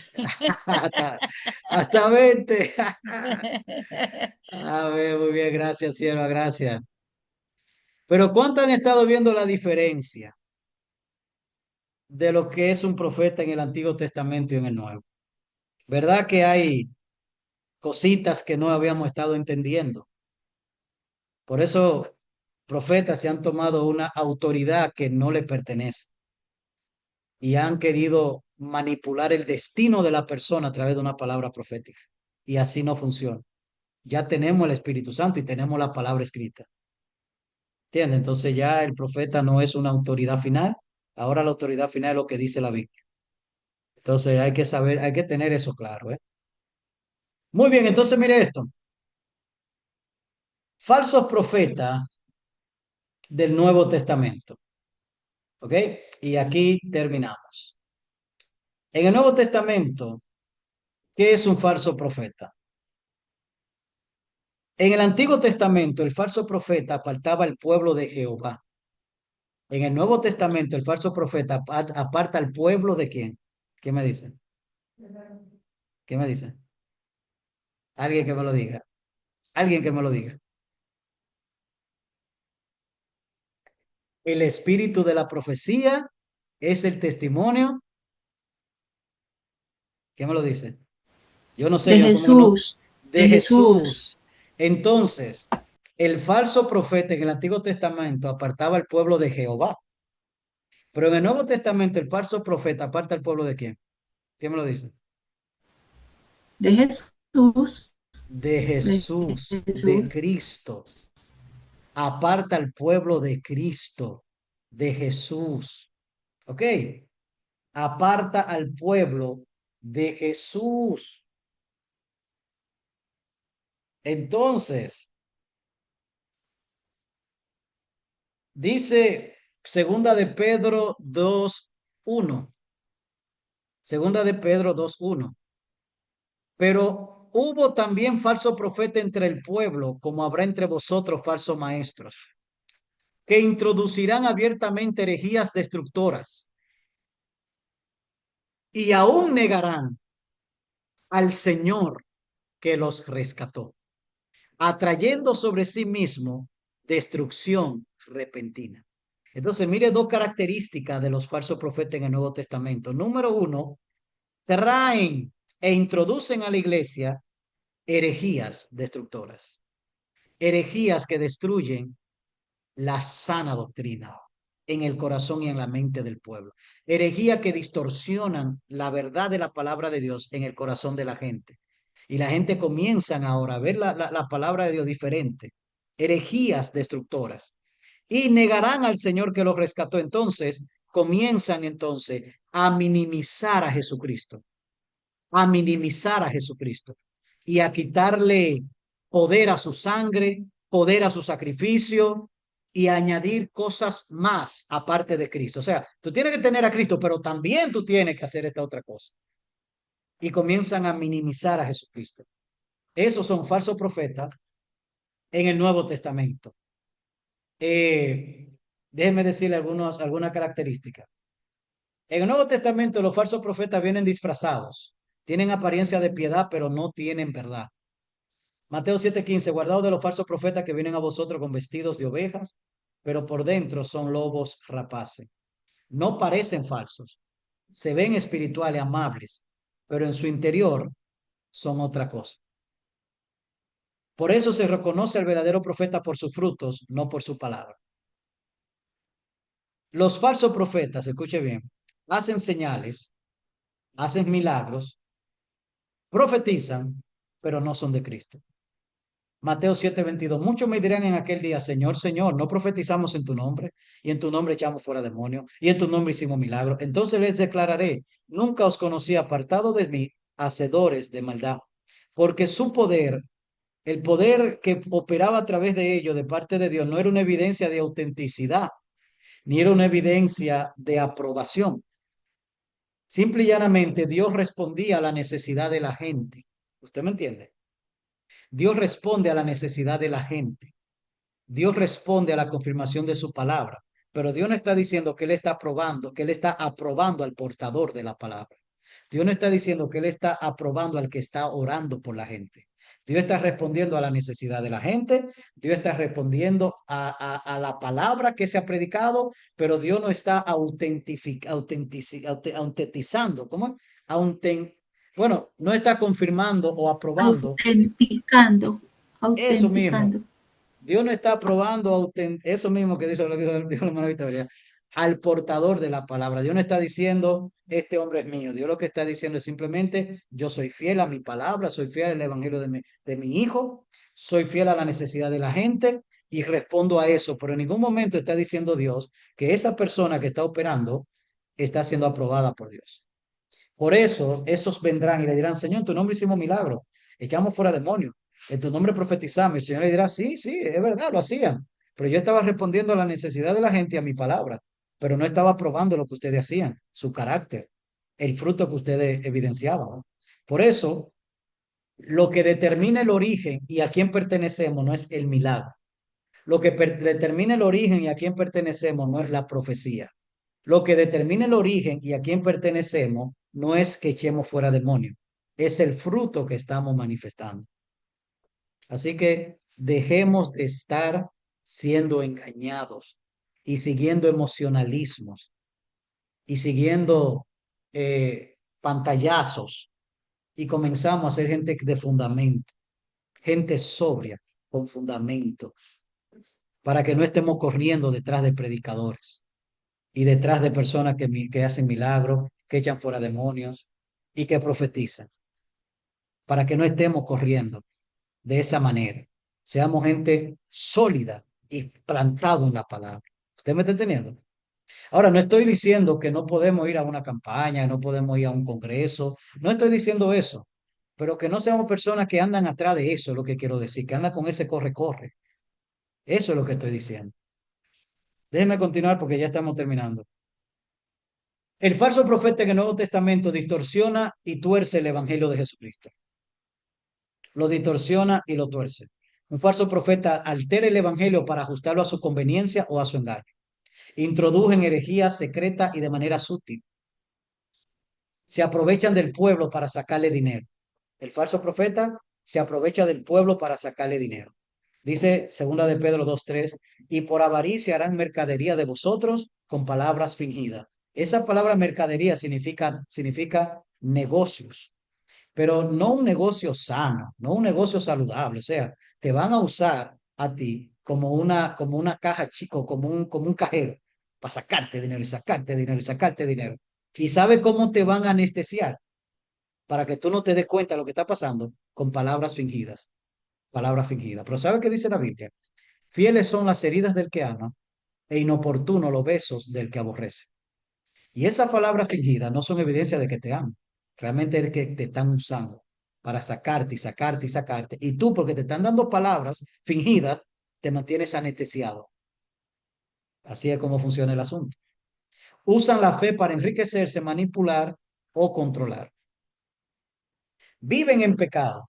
Hasta, hasta 20. A ver, muy bien, gracias, sierva, gracias. Pero ¿cuánto han estado viendo la diferencia de lo que es un profeta en el Antiguo Testamento y en el Nuevo? ¿Verdad que hay cositas que no habíamos estado entendiendo? Por eso profetas se han tomado una autoridad que no le pertenece y han querido manipular el destino de la persona a través de una palabra profética. Y así no funciona. Ya tenemos el Espíritu Santo y tenemos la palabra escrita. ¿Entiendes? Entonces ya el profeta no es una autoridad final. Ahora la autoridad final es lo que dice la Biblia. Entonces hay que saber, hay que tener eso claro, ¿eh? Muy bien, entonces mire esto. Falsos profetas del Nuevo Testamento. ¿Ok? Y aquí terminamos. En el Nuevo Testamento, ¿qué es un falso profeta? En el Antiguo Testamento, el falso profeta apartaba al pueblo de Jehová. En el Nuevo Testamento, el falso profeta aparta al pueblo de quién. ¿Qué me dice? ¿Qué me dice? Alguien que me lo diga. Alguien que me lo diga. El espíritu de la profecía es el testimonio. ¿Qué me lo dice? Yo no sé, De yo como que no. Jesús, De de Jesús. Jesús. Entonces, el falso profeta en el Antiguo Testamento apartaba al pueblo de Jehová. Pero en el Nuevo Testamento, el falso profeta aparta al pueblo de quién. ¿Quién me lo dice? De Jesús, De de Jesús, de Jesús. Cristo. Aparta al pueblo de Cristo, de Jesús. ¿Ok? Aparta al pueblo de Jesús. Entonces, dice segunda de Pedro 2:1. Segunda de Pedro 2:1. Pero hubo también falso profeta entre el pueblo, como habrá entre vosotros falsos maestros, que introducirán abiertamente herejías destructoras y aún negarán al Señor que los rescató, atrayendo sobre sí mismo destrucción repentina. Entonces, mire dos características de los falsos profetas en el Nuevo Testamento. Número uno, traen e introducen a la iglesia herejías destructoras, herejías que destruyen la sana doctrina en el corazón y en la mente del pueblo, herejías que distorsionan la verdad de la palabra de Dios en el corazón de la gente. Y la gente comienzan ahora a ver la palabra de Dios diferente, herejías destructoras, y negarán al Señor que los rescató. Entonces, comienzan entonces a minimizar a Jesucristo, a minimizar a Jesucristo y a quitarle poder a su sangre, poder a su sacrificio y añadir cosas más aparte de Cristo. O sea, tú tienes que tener a Cristo, pero también tú tienes que hacer esta otra cosa. Y comienzan a minimizar a Jesucristo. Esos son falsos profetas en el Nuevo Testamento. Déjenme decirle algunas características. En el Nuevo Testamento los falsos profetas vienen disfrazados, tienen apariencia de piedad, pero no tienen verdad. Mateo 7:15, guardaos de los falsos profetas que vienen a vosotros con vestidos de ovejas, pero por dentro son lobos rapaces. No parecen falsos, se ven espirituales, amables, pero en su interior son otra cosa. Por eso se reconoce al verdadero profeta por sus frutos, no por su palabra. Los falsos profetas, escuche bien, hacen señales, hacen milagros, profetizan, pero no son de Cristo. Mateo 7:22. Muchos me dirán en aquel día, Señor, Señor, no profetizamos en tu nombre, y en tu nombre echamos fuera demonios, y en tu nombre hicimos milagros. Entonces les declararé, nunca os conocí, apartado de mí, hacedores de maldad, porque su poder, el poder que operaba a través de ellos de parte de Dios, no era una evidencia de autenticidad, ni era una evidencia de aprobación. Simple y llanamente, Dios respondía a la necesidad de la gente. ¿Usted me entiende? Dios responde a la necesidad de la gente. Dios responde a la confirmación de su palabra. pero Dios no está diciendo que Él está aprobando, que Él está aprobando al portador de la palabra. Dios no está diciendo que Él está aprobando al que está orando por la gente. Dios está respondiendo a la necesidad de la gente, Dios está respondiendo a la palabra que se ha predicado, pero Dios no está autenticizando, ¿cómo? Auten, bueno, no está confirmando o aprobando Autenticando. eso mismo. Autenticando. Dios no está aprobando eso mismo que dijo la hermana Victoria, al portador de la palabra. Dios no está diciendo, este hombre es mío. Dios lo que está diciendo es simplemente, yo soy fiel a mi palabra, soy fiel al evangelio de mi hijo, soy fiel a la necesidad de la gente y respondo a eso. Pero en ningún momento está diciendo Dios que esa persona que está operando está siendo aprobada por Dios. Por eso, esos vendrán y le dirán, Señor, en tu nombre hicimos milagros, echamos fuera demonios, en tu nombre profetizamos. El Señor le dirá, sí, sí, es verdad, lo hacían. Pero yo estaba respondiendo a la necesidad de la gente y a mi palabra, pero no estaba probando lo que ustedes hacían, su carácter, el fruto que ustedes evidenciaban. Por eso, lo que determina el origen y a quién pertenecemos no es el milagro. Lo que determina el origen y a quién pertenecemos no es la profecía. Lo que determina el origen y a quién pertenecemos no es que echemos fuera demonios, es el fruto que estamos manifestando. Así que dejemos de estar siendo engañados y siguiendo emocionalismos y siguiendo pantallazos y comenzamos a ser gente de fundamento, gente sobria con fundamento, para que no estemos corriendo detrás de predicadores y detrás de personas que hacen milagros, que echan fuera demonios y que profetizan, para que no estemos corriendo de esa manera. Seamos gente sólida y plantado en la palabra. ¿Usted me está entendiendo? Ahora, no estoy diciendo que no podemos ir a una campaña, no podemos ir a un congreso, no estoy diciendo eso, pero que no seamos personas que andan atrás de eso, es lo que quiero decir, que andan con ese corre-corre. Eso es lo que estoy diciendo. Déjeme continuar porque ya estamos terminando. El falso profeta en el Nuevo Testamento distorsiona y tuerce el Evangelio de Jesucristo. Lo distorsiona y lo tuerce. Un falso profeta altera el Evangelio para ajustarlo a su conveniencia o a su engaño. Introducen herejías secretas y de manera sutil. Se aprovechan del pueblo para sacarle dinero. El falso profeta se aprovecha del pueblo para sacarle dinero. Dice 2 de Pedro 2:3, y por avaricia harán mercadería de vosotros con palabras fingidas. Esa palabra mercadería significa negocios, pero no un negocio sano, no un negocio saludable. O sea, te van a usar a ti como una caja chico, como un cajero, para sacarte dinero y sacarte dinero y sacarte dinero. ¿Y sabe cómo te van a anestesiar? Para que tú no te des cuenta de lo que está pasando con palabras fingidas. Palabras fingidas. Pero ¿sabe qué dice la Biblia? Fieles son las heridas del que ama e inoportunos los besos del que aborrece. Y esas palabras fingidas no son evidencia de que te aman. Realmente es que te están usando para sacarte y sacarte y sacarte. Y tú, porque te están dando palabras fingidas, te mantienes anestesiado. Así es como funciona el asunto. Usan la fe para enriquecerse, manipular o controlar. Viven en pecado,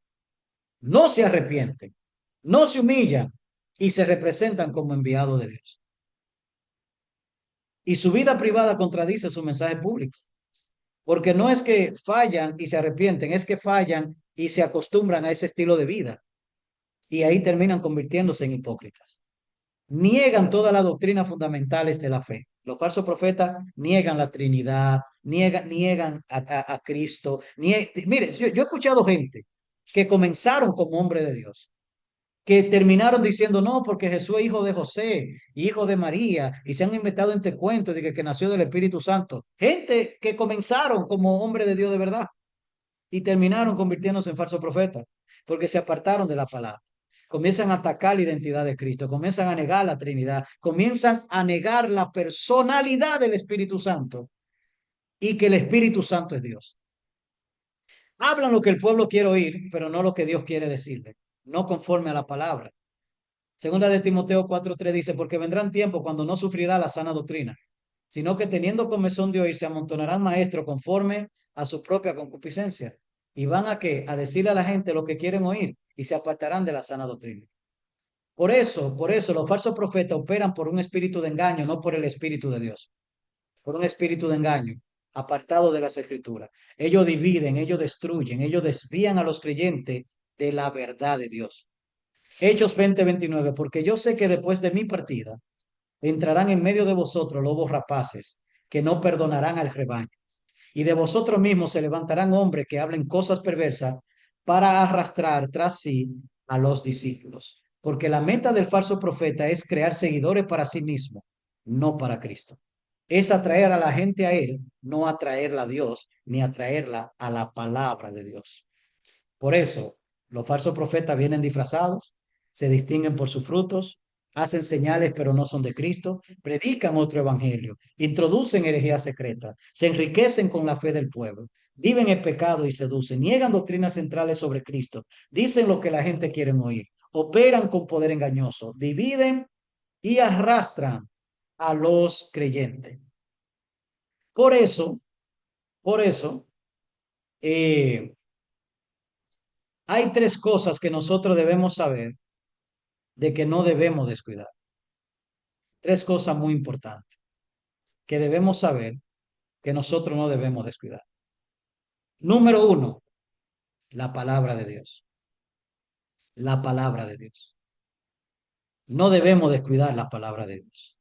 no se arrepienten, no se humillan y se representan como enviados de Dios. Y su vida privada contradice su mensaje público. Porque no es que fallan y se arrepienten, es que fallan y se acostumbran a ese estilo de vida. Y ahí terminan convirtiéndose en hipócritas. Niegan todas las doctrinas fundamentales de la fe. Los falsos profetas niegan la Trinidad, niegan a Cristo. Mire, yo he escuchado gente que comenzaron como hombre de Dios, que terminaron diciendo no, porque Jesús es hijo de José, hijo de María, y se han inventado este cuento de que nació del Espíritu Santo. Gente que comenzaron como hombre de Dios de verdad y terminaron convirtiéndose en falsos profetas, porque se apartaron de la palabra. Comienzan a atacar la identidad de Cristo, comienzan a negar la Trinidad, comienzan a negar la personalidad del Espíritu Santo y que el Espíritu Santo es Dios. Hablan lo que el pueblo quiere oír, pero no lo que Dios quiere decirle, no conforme a la palabra. Segunda de Timoteo 4:3 dice, porque vendrán tiempos cuando no sufrirá la sana doctrina, sino que teniendo comezón de oír, se amontonarán maestros conforme a su propia concupiscencia. ¿Y van a qué? A decirle a la gente lo que quieren oír y se apartarán de la sana doctrina. Por eso los falsos profetas operan por un espíritu de engaño, no por el espíritu de Dios, por un espíritu de engaño, apartado de las escrituras. Ellos dividen, ellos destruyen, ellos desvían a los creyentes de la verdad de Dios. Hechos 20:29, porque yo sé que después de mi partida entrarán en medio de vosotros lobos rapaces, que no perdonarán al rebaño. Y de vosotros mismos se levantarán hombres que hablen cosas perversas para arrastrar tras sí a los discípulos. Porque la meta del falso profeta es crear seguidores para sí mismo, no para Cristo. Es atraer a la gente a Él, no atraerla a Dios, ni atraerla a la palabra de Dios. Por eso, los falsos profetas vienen disfrazados, se distinguen por sus frutos, hacen señales pero no son de Cristo, predican otro evangelio, introducen herejías secretas, se enriquecen con la fe del pueblo, viven el pecado y seducen, niegan doctrinas centrales sobre Cristo, dicen lo que la gente quiere oír, operan con poder engañoso, dividen y arrastran a los creyentes. Por eso, por eso, eh, hay tres cosas que nosotros debemos saber de que no debemos descuidar. Tres cosas muy importantes que debemos saber que nosotros no debemos descuidar. Número uno, la palabra de Dios. La palabra de Dios. No debemos descuidar la palabra de Dios.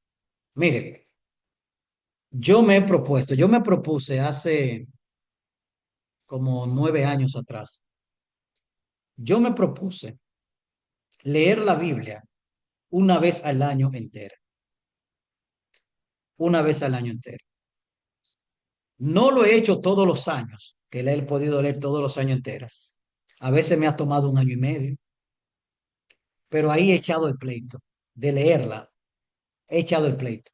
Mire, yo me propuse hace como 9 años atrás, yo me propuse leer la Biblia una vez al año entero. Una vez al año entero. No lo he hecho todos los años, que le he podido leer todos los años enteros. A veces me ha tomado 1 año y medio, pero ahí he echado el pleito de leerla. He echado el pleito.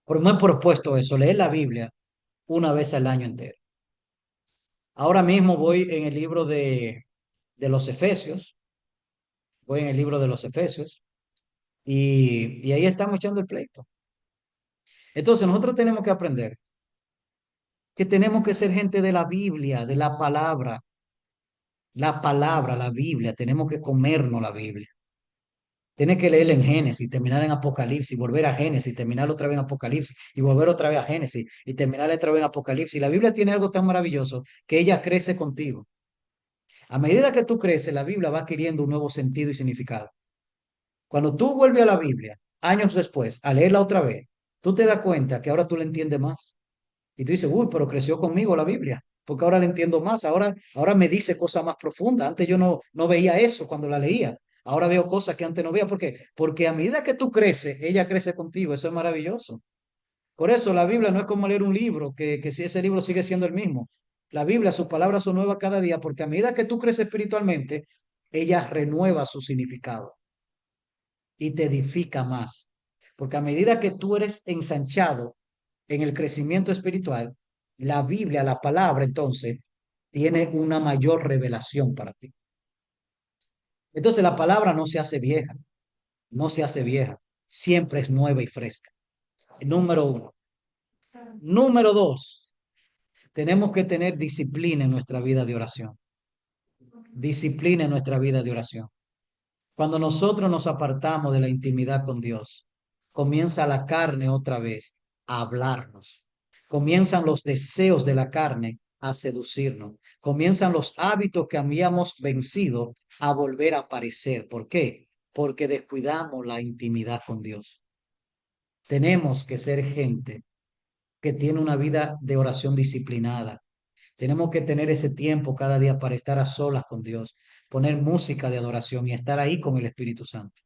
Pero me he propuesto eso, leer la Biblia una vez al año entero. Ahora mismo voy en el libro de los Efesios. Voy en el libro de los Efesios. Y ahí estamos echando el pleito. Entonces nosotros tenemos que aprender que tenemos que ser gente de la Biblia, de la palabra. La palabra, la Biblia, tenemos que comernos la Biblia. Tienes que leer en Génesis, terminar en Apocalipsis, volver a Génesis, terminar otra vez en Apocalipsis y volver otra vez a Génesis y terminar otra vez en Apocalipsis. La Biblia tiene algo tan maravilloso que ella crece contigo. A medida que tú creces, la Biblia va adquiriendo un nuevo sentido y significado. Cuando tú vuelves a la Biblia, años después, a leerla otra vez, tú te das cuenta que ahora tú la entiendes más. Y tú dices, uy, pero creció conmigo la Biblia, porque ahora la entiendo más, ahora me dice cosas más profundas. Antes yo no veía eso cuando la leía. Ahora veo cosas que antes no veía. ¿Por qué? Porque a medida que tú creces, ella crece contigo. Eso es maravilloso. Por eso la Biblia no es como leer un libro, que si ese libro sigue siendo el mismo. La Biblia, sus palabras son nuevas cada día, porque a medida que tú creces espiritualmente, ella renueva su significado y te edifica más. Porque a medida que tú eres ensanchado en el crecimiento espiritual, la Biblia, la palabra, entonces, tiene una mayor revelación para ti. Entonces la palabra no se hace vieja, no se hace vieja, siempre es nueva y fresca. Número uno. Número dos, tenemos que tener disciplina en nuestra vida de oración. Disciplina en nuestra vida de oración. Cuando nosotros nos apartamos de la intimidad con Dios, comienza la carne otra vez a hablarnos. Comienzan los deseos de la carne a seducirnos. Comienzan los hábitos que habíamos vencido a volver a aparecer. ¿Por qué? Porque descuidamos la intimidad con Dios. Tenemos que ser gente que tiene una vida de oración disciplinada. Tenemos que tener ese tiempo cada día para estar a solas con Dios, poner música de adoración y estar ahí con el Espíritu Santo.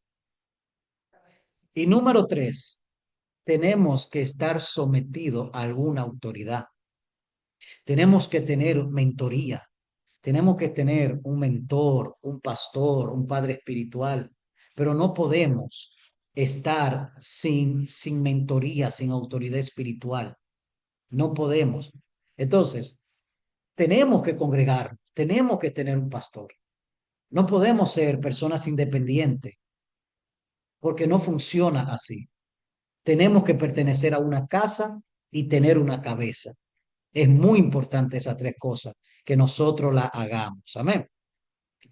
Y número tres, tenemos que estar sometidos a alguna autoridad. Tenemos que tener mentoría. Tenemos que tener un mentor, un pastor, un padre espiritual, pero no podemos estar sin mentoría, sin autoridad espiritual. No podemos. Entonces, tenemos que congregar, tenemos que tener un pastor. No podemos ser personas independientes porque no funciona así. Tenemos que pertenecer a una casa y tener una cabeza. Es muy importante esas tres cosas, que nosotros las hagamos. Amén.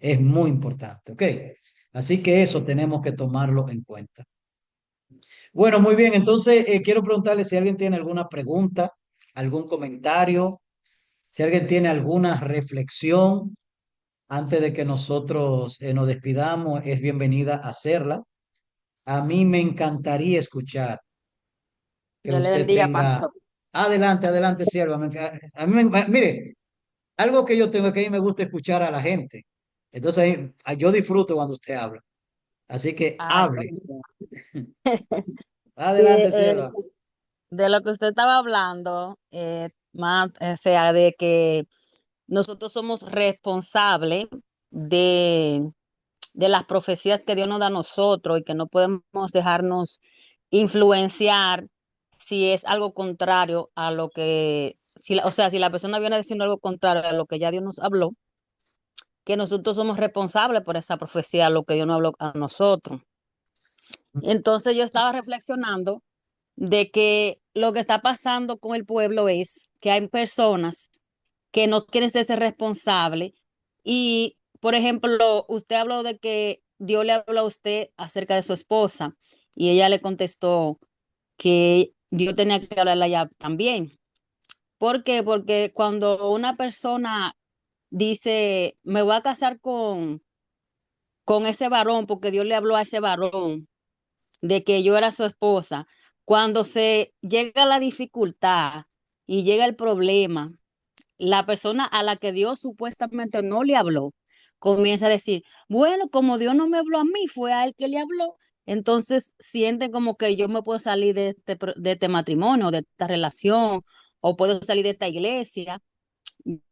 Es muy importante, ¿ok? Así que eso tenemos que tomarlo en cuenta. Bueno, muy bien. Entonces, quiero preguntarle si alguien tiene alguna pregunta, algún comentario, si alguien tiene alguna reflexión antes de que nosotros nos despidamos, es bienvenida a hacerla. A mí me encantaría escuchar que Dios le usted bendiga, tenga. pastor. Adelante, adelante, sierva. A mí, mire, algo que yo tengo es que a mí me gusta escuchar a la gente. Entonces, yo disfruto cuando usted habla. Así que Ay, hable. bendiga. Sí, Adelante, sierva. de lo que usted estaba hablando, más, o sea, de que nosotros somos responsables de, de las profecías que Dios nos da a nosotros y que no podemos dejarnos influenciar si es algo contrario a lo que, o sea, si la persona viene diciendo algo contrario a lo que ya Dios nos habló, que nosotros somos responsables por esa profecía, lo que Dios nos habló a nosotros. Entonces yo estaba reflexionando de que lo que está pasando con el pueblo es que hay personas que no quieren ser responsables y, por ejemplo, usted habló de que Dios le habló a usted acerca de su esposa y ella le contestó que Dios tenía que hablarle a ella también. ¿Por qué? Porque cuando una persona dice, me voy a casar con ese varón, porque Dios le habló a ese varón de que yo era su esposa, cuando se llega la dificultad y llega el problema, la persona a la que Dios supuestamente no le habló, comienza a decir, bueno, como Dios no me habló a mí, fue a él que le habló. Entonces sienten como que yo me puedo salir de este matrimonio, de esta relación, o puedo salir de esta iglesia.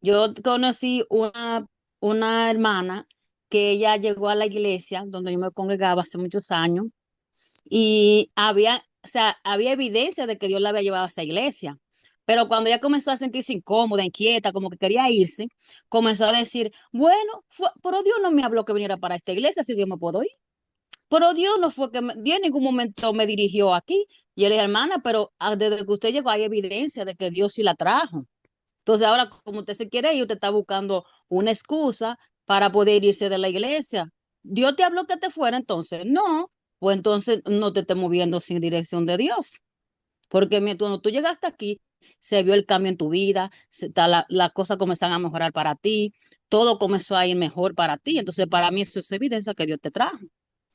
Yo conocí una hermana que ella llegó a la iglesia donde yo me congregaba hace muchos años y había, o sea, había evidencia de que Dios la había llevado a esa iglesia. Pero cuando ella comenzó a sentirse incómoda, inquieta, como que quería irse, comenzó a decir, bueno, pero Dios no me habló que viniera para esta iglesia, si yo me puedo ir. Pero Dios no fue que Dios en ningún momento me dirigió aquí. Y él es hermana, pero desde que usted llegó hay evidencia de que Dios sí la trajo. Entonces ahora, como usted se quiere ir, usted está buscando una excusa para poder irse de la iglesia. ¿Dios te habló que te fuera entonces? No, pues entonces no te estés moviendo sin dirección de Dios. Porque cuando tú llegaste aquí, se vio el cambio en tu vida, las cosas comenzaron a mejorar para ti, todo comenzó a ir mejor para ti. Entonces, para mí eso es evidencia que Dios te trajo.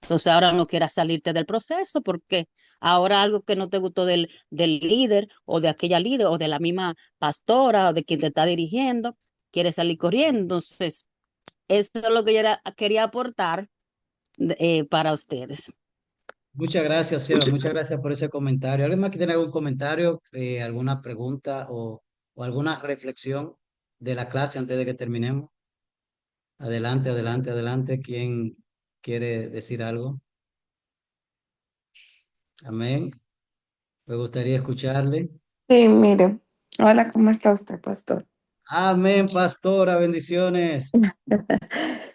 Entonces, ahora no quieras salirte del proceso porque ahora algo que no te gustó del líder o de aquella líder o de la misma pastora o de quien te está dirigiendo, quieres salir corriendo. Entonces, eso es lo que yo quería aportar para ustedes. Muchas gracias, sierva. Muchas gracias por ese comentario. ¿Alguien más que tiene algún comentario, alguna pregunta o alguna reflexión de la clase antes de que terminemos? Adelante, adelante, adelante. ¿Quién quiere decir algo? Amén. Me gustaría escucharle. Sí, mire. Hola, ¿cómo está usted, pastor? Amén, pastora. Bendiciones.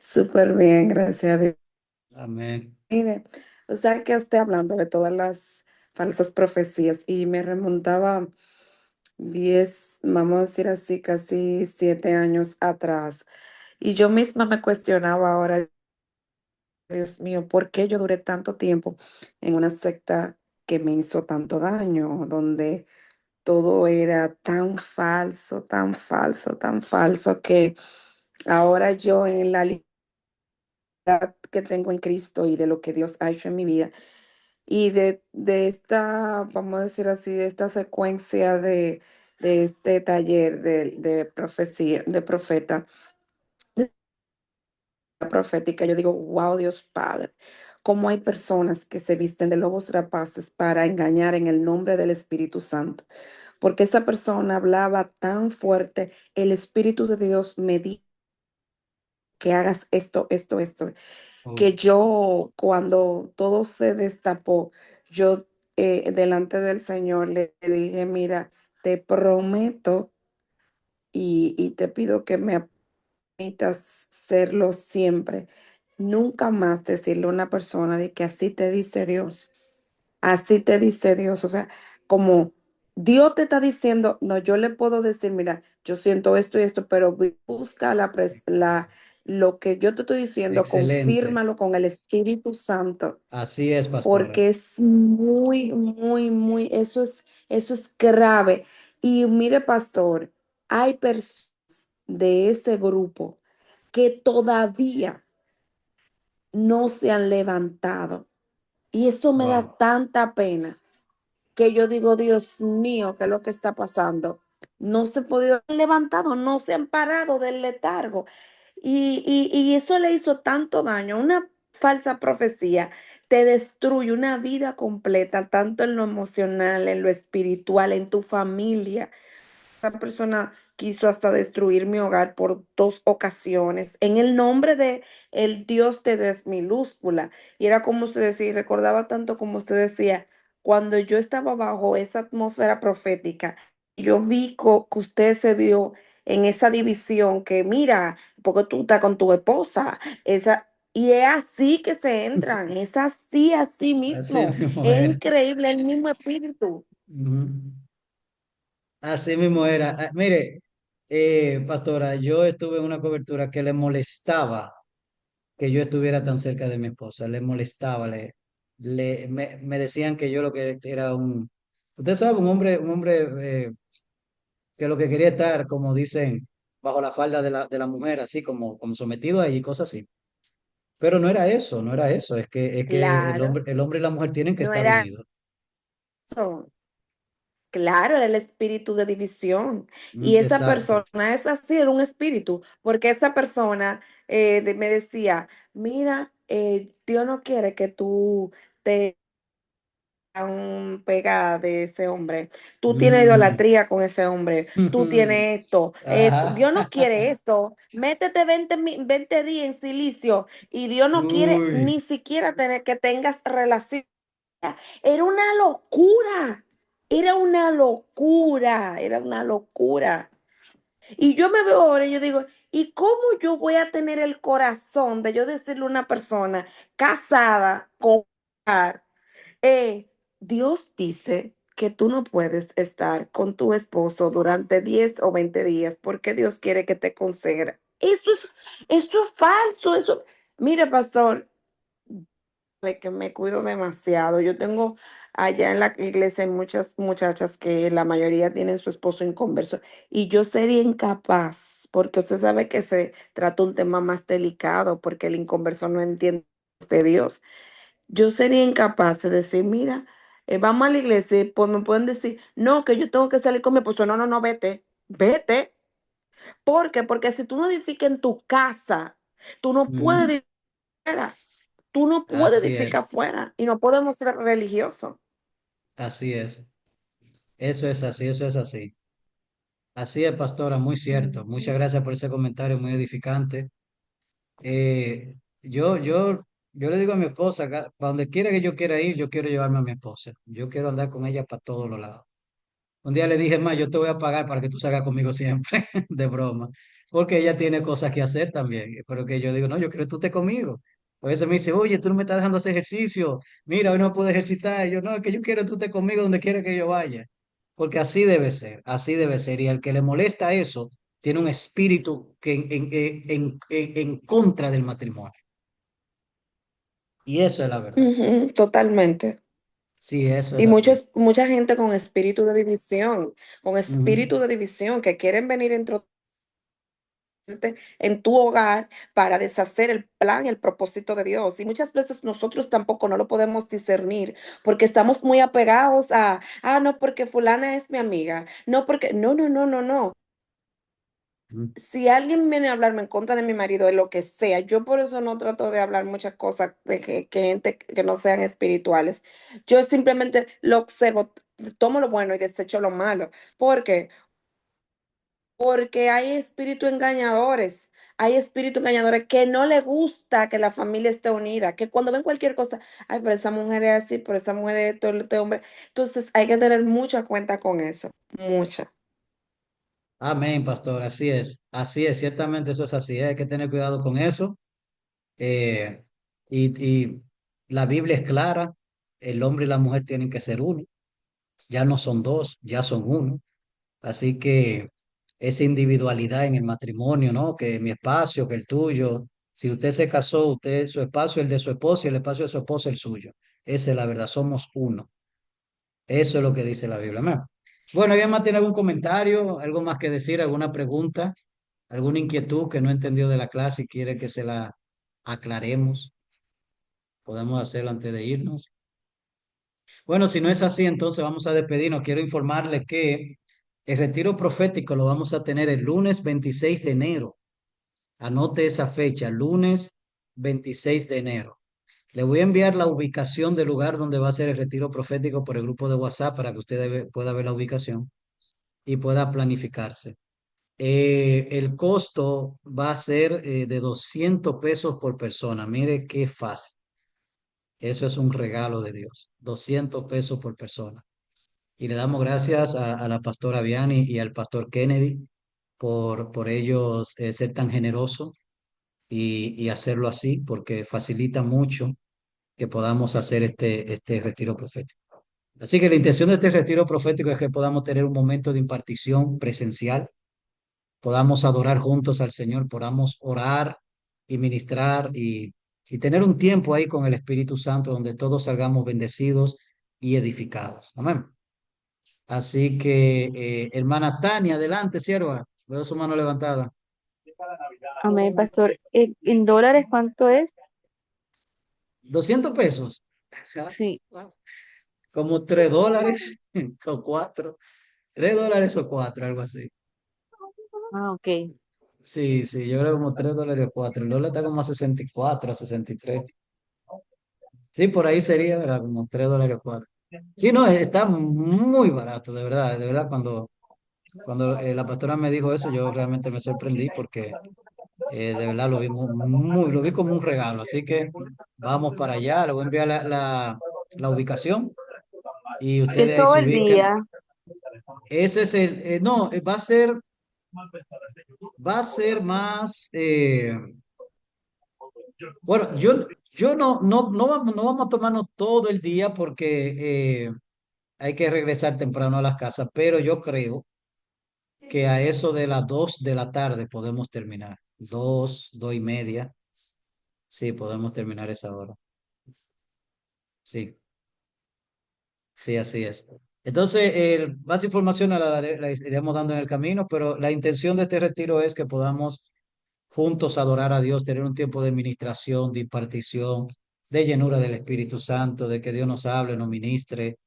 Súper bien, gracias a Dios. Amén. Mire, o sea que usted hablando de todas las falsas profecías y me remontaba 10, vamos a decir así, casi 7 años atrás. Y yo misma me cuestionaba ahora, Dios mío, ¿por qué yo duré tanto tiempo en una secta que me hizo tanto daño, donde todo era tan falso, tan falso, tan falso, que ahora yo en la libertad que tengo en Cristo y de lo que Dios ha hecho en mi vida y de esta, vamos a decir así, de esta secuencia de este taller de profecía, de profeta, de la profética, yo digo, wow, Dios Padre, cómo hay personas que se visten de lobos rapaces para engañar en el nombre del Espíritu Santo. Porque esa persona hablaba tan fuerte, el Espíritu de Dios me dijo que hagas esto, esto, esto, Oh, que yo cuando todo se destapó, yo delante del Señor le dije, mira, te prometo y te pido que me permitas serlo siempre. Nunca más decirle a una persona de que así te dice Dios. Así te dice Dios, o sea, como Dios te está diciendo, no, yo le puedo decir, mira, yo siento esto y esto, pero busca lo que yo te estoy diciendo, Excelente. confírmalo con el Espíritu Santo, Así es, pastora. porque es muy, muy, muy, eso es grave. Y mire, pastor, hay personas de ese grupo que todavía no se han levantado. Y eso me da Wow. tanta pena que yo digo, Dios mío, ¿qué es lo que está pasando? No se han podido levantado, no se han parado del letargo. Y eso le hizo tanto daño. Una falsa profecía te destruye una vida completa, tanto en lo emocional, en lo espiritual, en tu familia. Esa persona quiso hasta destruir mi hogar por 2 ocasiones en el nombre de el Dios de desminúscula. Y era como usted decía, y recordaba tanto como usted decía, cuando yo estaba bajo esa atmósfera profética, yo vi que usted se vio en esa división que mira, porque tú estás con tu esposa, esa, y es así que se entran, es así, así Así mismo, mismo es era. increíble el mismo espíritu. Ujú. Así mismo era. Mire, pastora, yo estuve en una cobertura que le molestaba que yo estuviera tan cerca de mi esposa, le molestaba, me decían que yo lo que era usted sabe, un hombre que lo que quería estar, como dicen, bajo la falda de la mujer, así como sometido ahí, cosas así. Pero no era eso, no era eso, es que Claro, el hombre y la mujer tienen que no estar era unidos. eso. Claro, era el espíritu de división. Y esa Exacto. persona es así, era un espíritu, porque esa persona me decía, mira, Dios no quiere que tú te un pegada de ese hombre. Tú tienes Mm. idolatría con ese hombre. Tú tienes esto. Ajá. Dios no quiere esto. Métete 20 días en silicio y Dios no quiere Uy. ni siquiera tener que tengas relación. Era una locura. Era una locura. Era una locura. Y yo me veo ahora y yo digo, ¿y cómo yo voy a tener el corazón de yo decirle a una persona casada con eh, Dios dice que tú no puedes estar con tu esposo durante 10 o 20 días porque Dios quiere que te consagra? Eso es falso, eso. Mire, pastor, de que me cuido demasiado. Yo tengo allá en la iglesia hay muchas muchachas que la mayoría tienen su esposo inconverso y yo sería incapaz, porque usted sabe que se trata un tema más delicado porque el inconverso no entiende de Dios. Yo sería incapaz de decir, mira, vamos a la iglesia, y pues me pueden decir, no, que yo tengo que salir con mi esposo. No, no, no, vete, vete. ¿Por qué? Porque si tú no edificas en tu casa, tú no puedes Ujú. edificar afuera. Tú no puedes Así edificar es, afuera y no podemos ser religiosos. así es. Eso es así, eso es así. Así es, pastora, muy cierto. Muchas Ujú. gracias por ese comentario muy edificante. Eh, yo, yo, yo le digo a mi esposa, para donde quiera que yo quiera ir, yo quiero llevarme a mi esposa. Yo quiero andar con ella para todos los lados. Un día le dije, más, yo te voy a pagar para que tú salgas conmigo siempre, de broma, porque ella tiene cosas que hacer también. Pero que yo digo, no, yo quiero que tú estés conmigo. A veces me dice, oye, tú no me estás dejando hacer ejercicio. Mira, hoy no puedo ejercitar. Y yo, no, es que yo quiero que tú estés conmigo donde quiera que yo vaya. Porque así debe ser, así debe ser. Y al que le molesta eso, tiene un espíritu que en contra del matrimonio. Y eso es la verdad. Ujú, totalmente. Sí, eso es Y así. mucha gente con Ujú. espíritu de división, que quieren venir en tu hogar para deshacer el plan, el propósito de Dios. Y muchas veces nosotros tampoco no lo podemos discernir porque estamos muy apegados no, porque fulana es mi amiga, no, porque, no, no, no, no, no. Ujú. Si alguien viene a hablarme en contra de mi marido, de lo que sea, yo por eso no trato de hablar muchas cosas de que gente que no sean espirituales. Yo simplemente lo observo, tomo lo bueno y desecho lo malo. ¿Por qué? Porque hay espíritus engañadores que no le gusta que la familia esté unida, que cuando ven cualquier cosa, ay, pero esa mujer es así, pero esa mujer es esto, este hombre. Entonces hay que tener mucha cuenta con eso, mucha. Amén, pastor, así es, ciertamente eso es así, hay que tener cuidado con eso. eh, y la Biblia es clara, el hombre y la mujer tienen que ser uno, ya no son dos, ya son uno. Así que esa individualidad en el matrimonio, ¿no? Que mi espacio, que el tuyo. Si usted se casó, usted, su espacio, el de su esposa, y el espacio de su esposa, el suyo. Esa es la verdad, somos uno. Eso es lo que dice la Biblia. Amén. Bueno, ¿alguien más tiene algún comentario, algo más que decir, alguna pregunta, alguna inquietud que no entendió de la clase y quiere que se la aclaremos? Podemos hacerlo antes de irnos. Bueno, si no es así, entonces vamos a despedirnos. Quiero informarle que el retiro profético lo vamos a tener el lunes 26 de enero. Anote esa fecha, lunes 26 de enero. Le voy a enviar la ubicación del lugar donde va a ser el retiro profético por el grupo de WhatsApp para que usted pueda ver la ubicación y pueda planificarse. El costo va a ser de 200 pesos por persona. Mire qué fácil. Eso es un regalo de Dios. 200 pesos por persona. Y le damos gracias a la pastora Vianney y al pastor Kennedy por ellos ser tan generosos y hacerlo así, porque facilita mucho que podamos hacer este retiro profético. Así que la intención de este retiro profético es que podamos tener un momento de impartición presencial, podamos adorar juntos al Señor, podamos orar y ministrar y tener un tiempo ahí con el Espíritu Santo donde todos salgamos bendecidos y edificados. Amén. Así que, hermana Tania, adelante, sierva. Veo su mano levantada. Amén, pastor. ¿En dólares cuánto es? 200 pesos. Ajá. Sí. Como $3 o 4. $3 o 4, algo así. Ah, ok. Sí, sí, yo creo como $3 o 4. El dólar está como a 64, a 63. Sí, por ahí sería, ¿verdad? Como $3 o 4. Sí, no, está muy barato, de verdad, de verdad. Cuando la pastora me dijo eso, yo realmente me sorprendí porque de verdad lo vi como un regalo. Así que vamos para allá, le voy a enviar la ubicación y Es ustedes ahí todo se el ubican. día. Ese es no, va a ser más, bueno, yo no vamos a tomarnos todo el día porque hay que regresar temprano a las casas, pero yo creo que a eso de las 2 de la tarde podemos terminar. 2:30. Sí, podemos terminar esa hora. Sí, sí, así es. Entonces, más información la iremos dando en el camino, pero la intención de este retiro es que podamos juntos adorar a Dios, tener un tiempo de administración, de impartición, de llenura del Espíritu Santo, de que Dios nos hable, nos ministre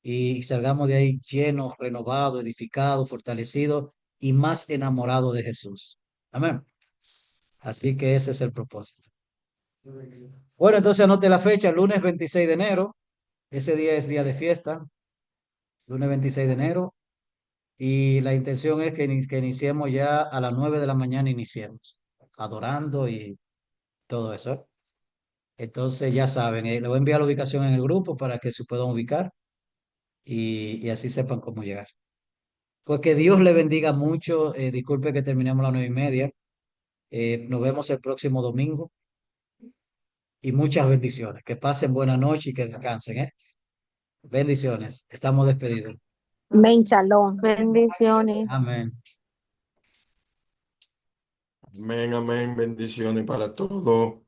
y salgamos de ahí llenos, renovados, edificados, fortalecidos y más enamorados de Jesús. Amén. Así que ese es el propósito. Bueno, entonces anote la fecha, lunes 26 de enero. Ese día es día de fiesta, lunes 26 de enero. Y la intención es que iniciemos ya a las 9 de la mañana, iniciemos, adorando y todo eso. Entonces ya saben, le voy a enviar la ubicación en el grupo para que se puedan ubicar y así sepan cómo llegar. Pues que Dios le bendiga mucho. Disculpe que terminemos a las 9:30. Nos vemos el próximo domingo y muchas bendiciones. Que pasen buena noche y que descansen, ¿eh? Bendiciones. Estamos despedidos. Men, shalom. Bendiciones. Amén. Amén, amén. Bendiciones para todos.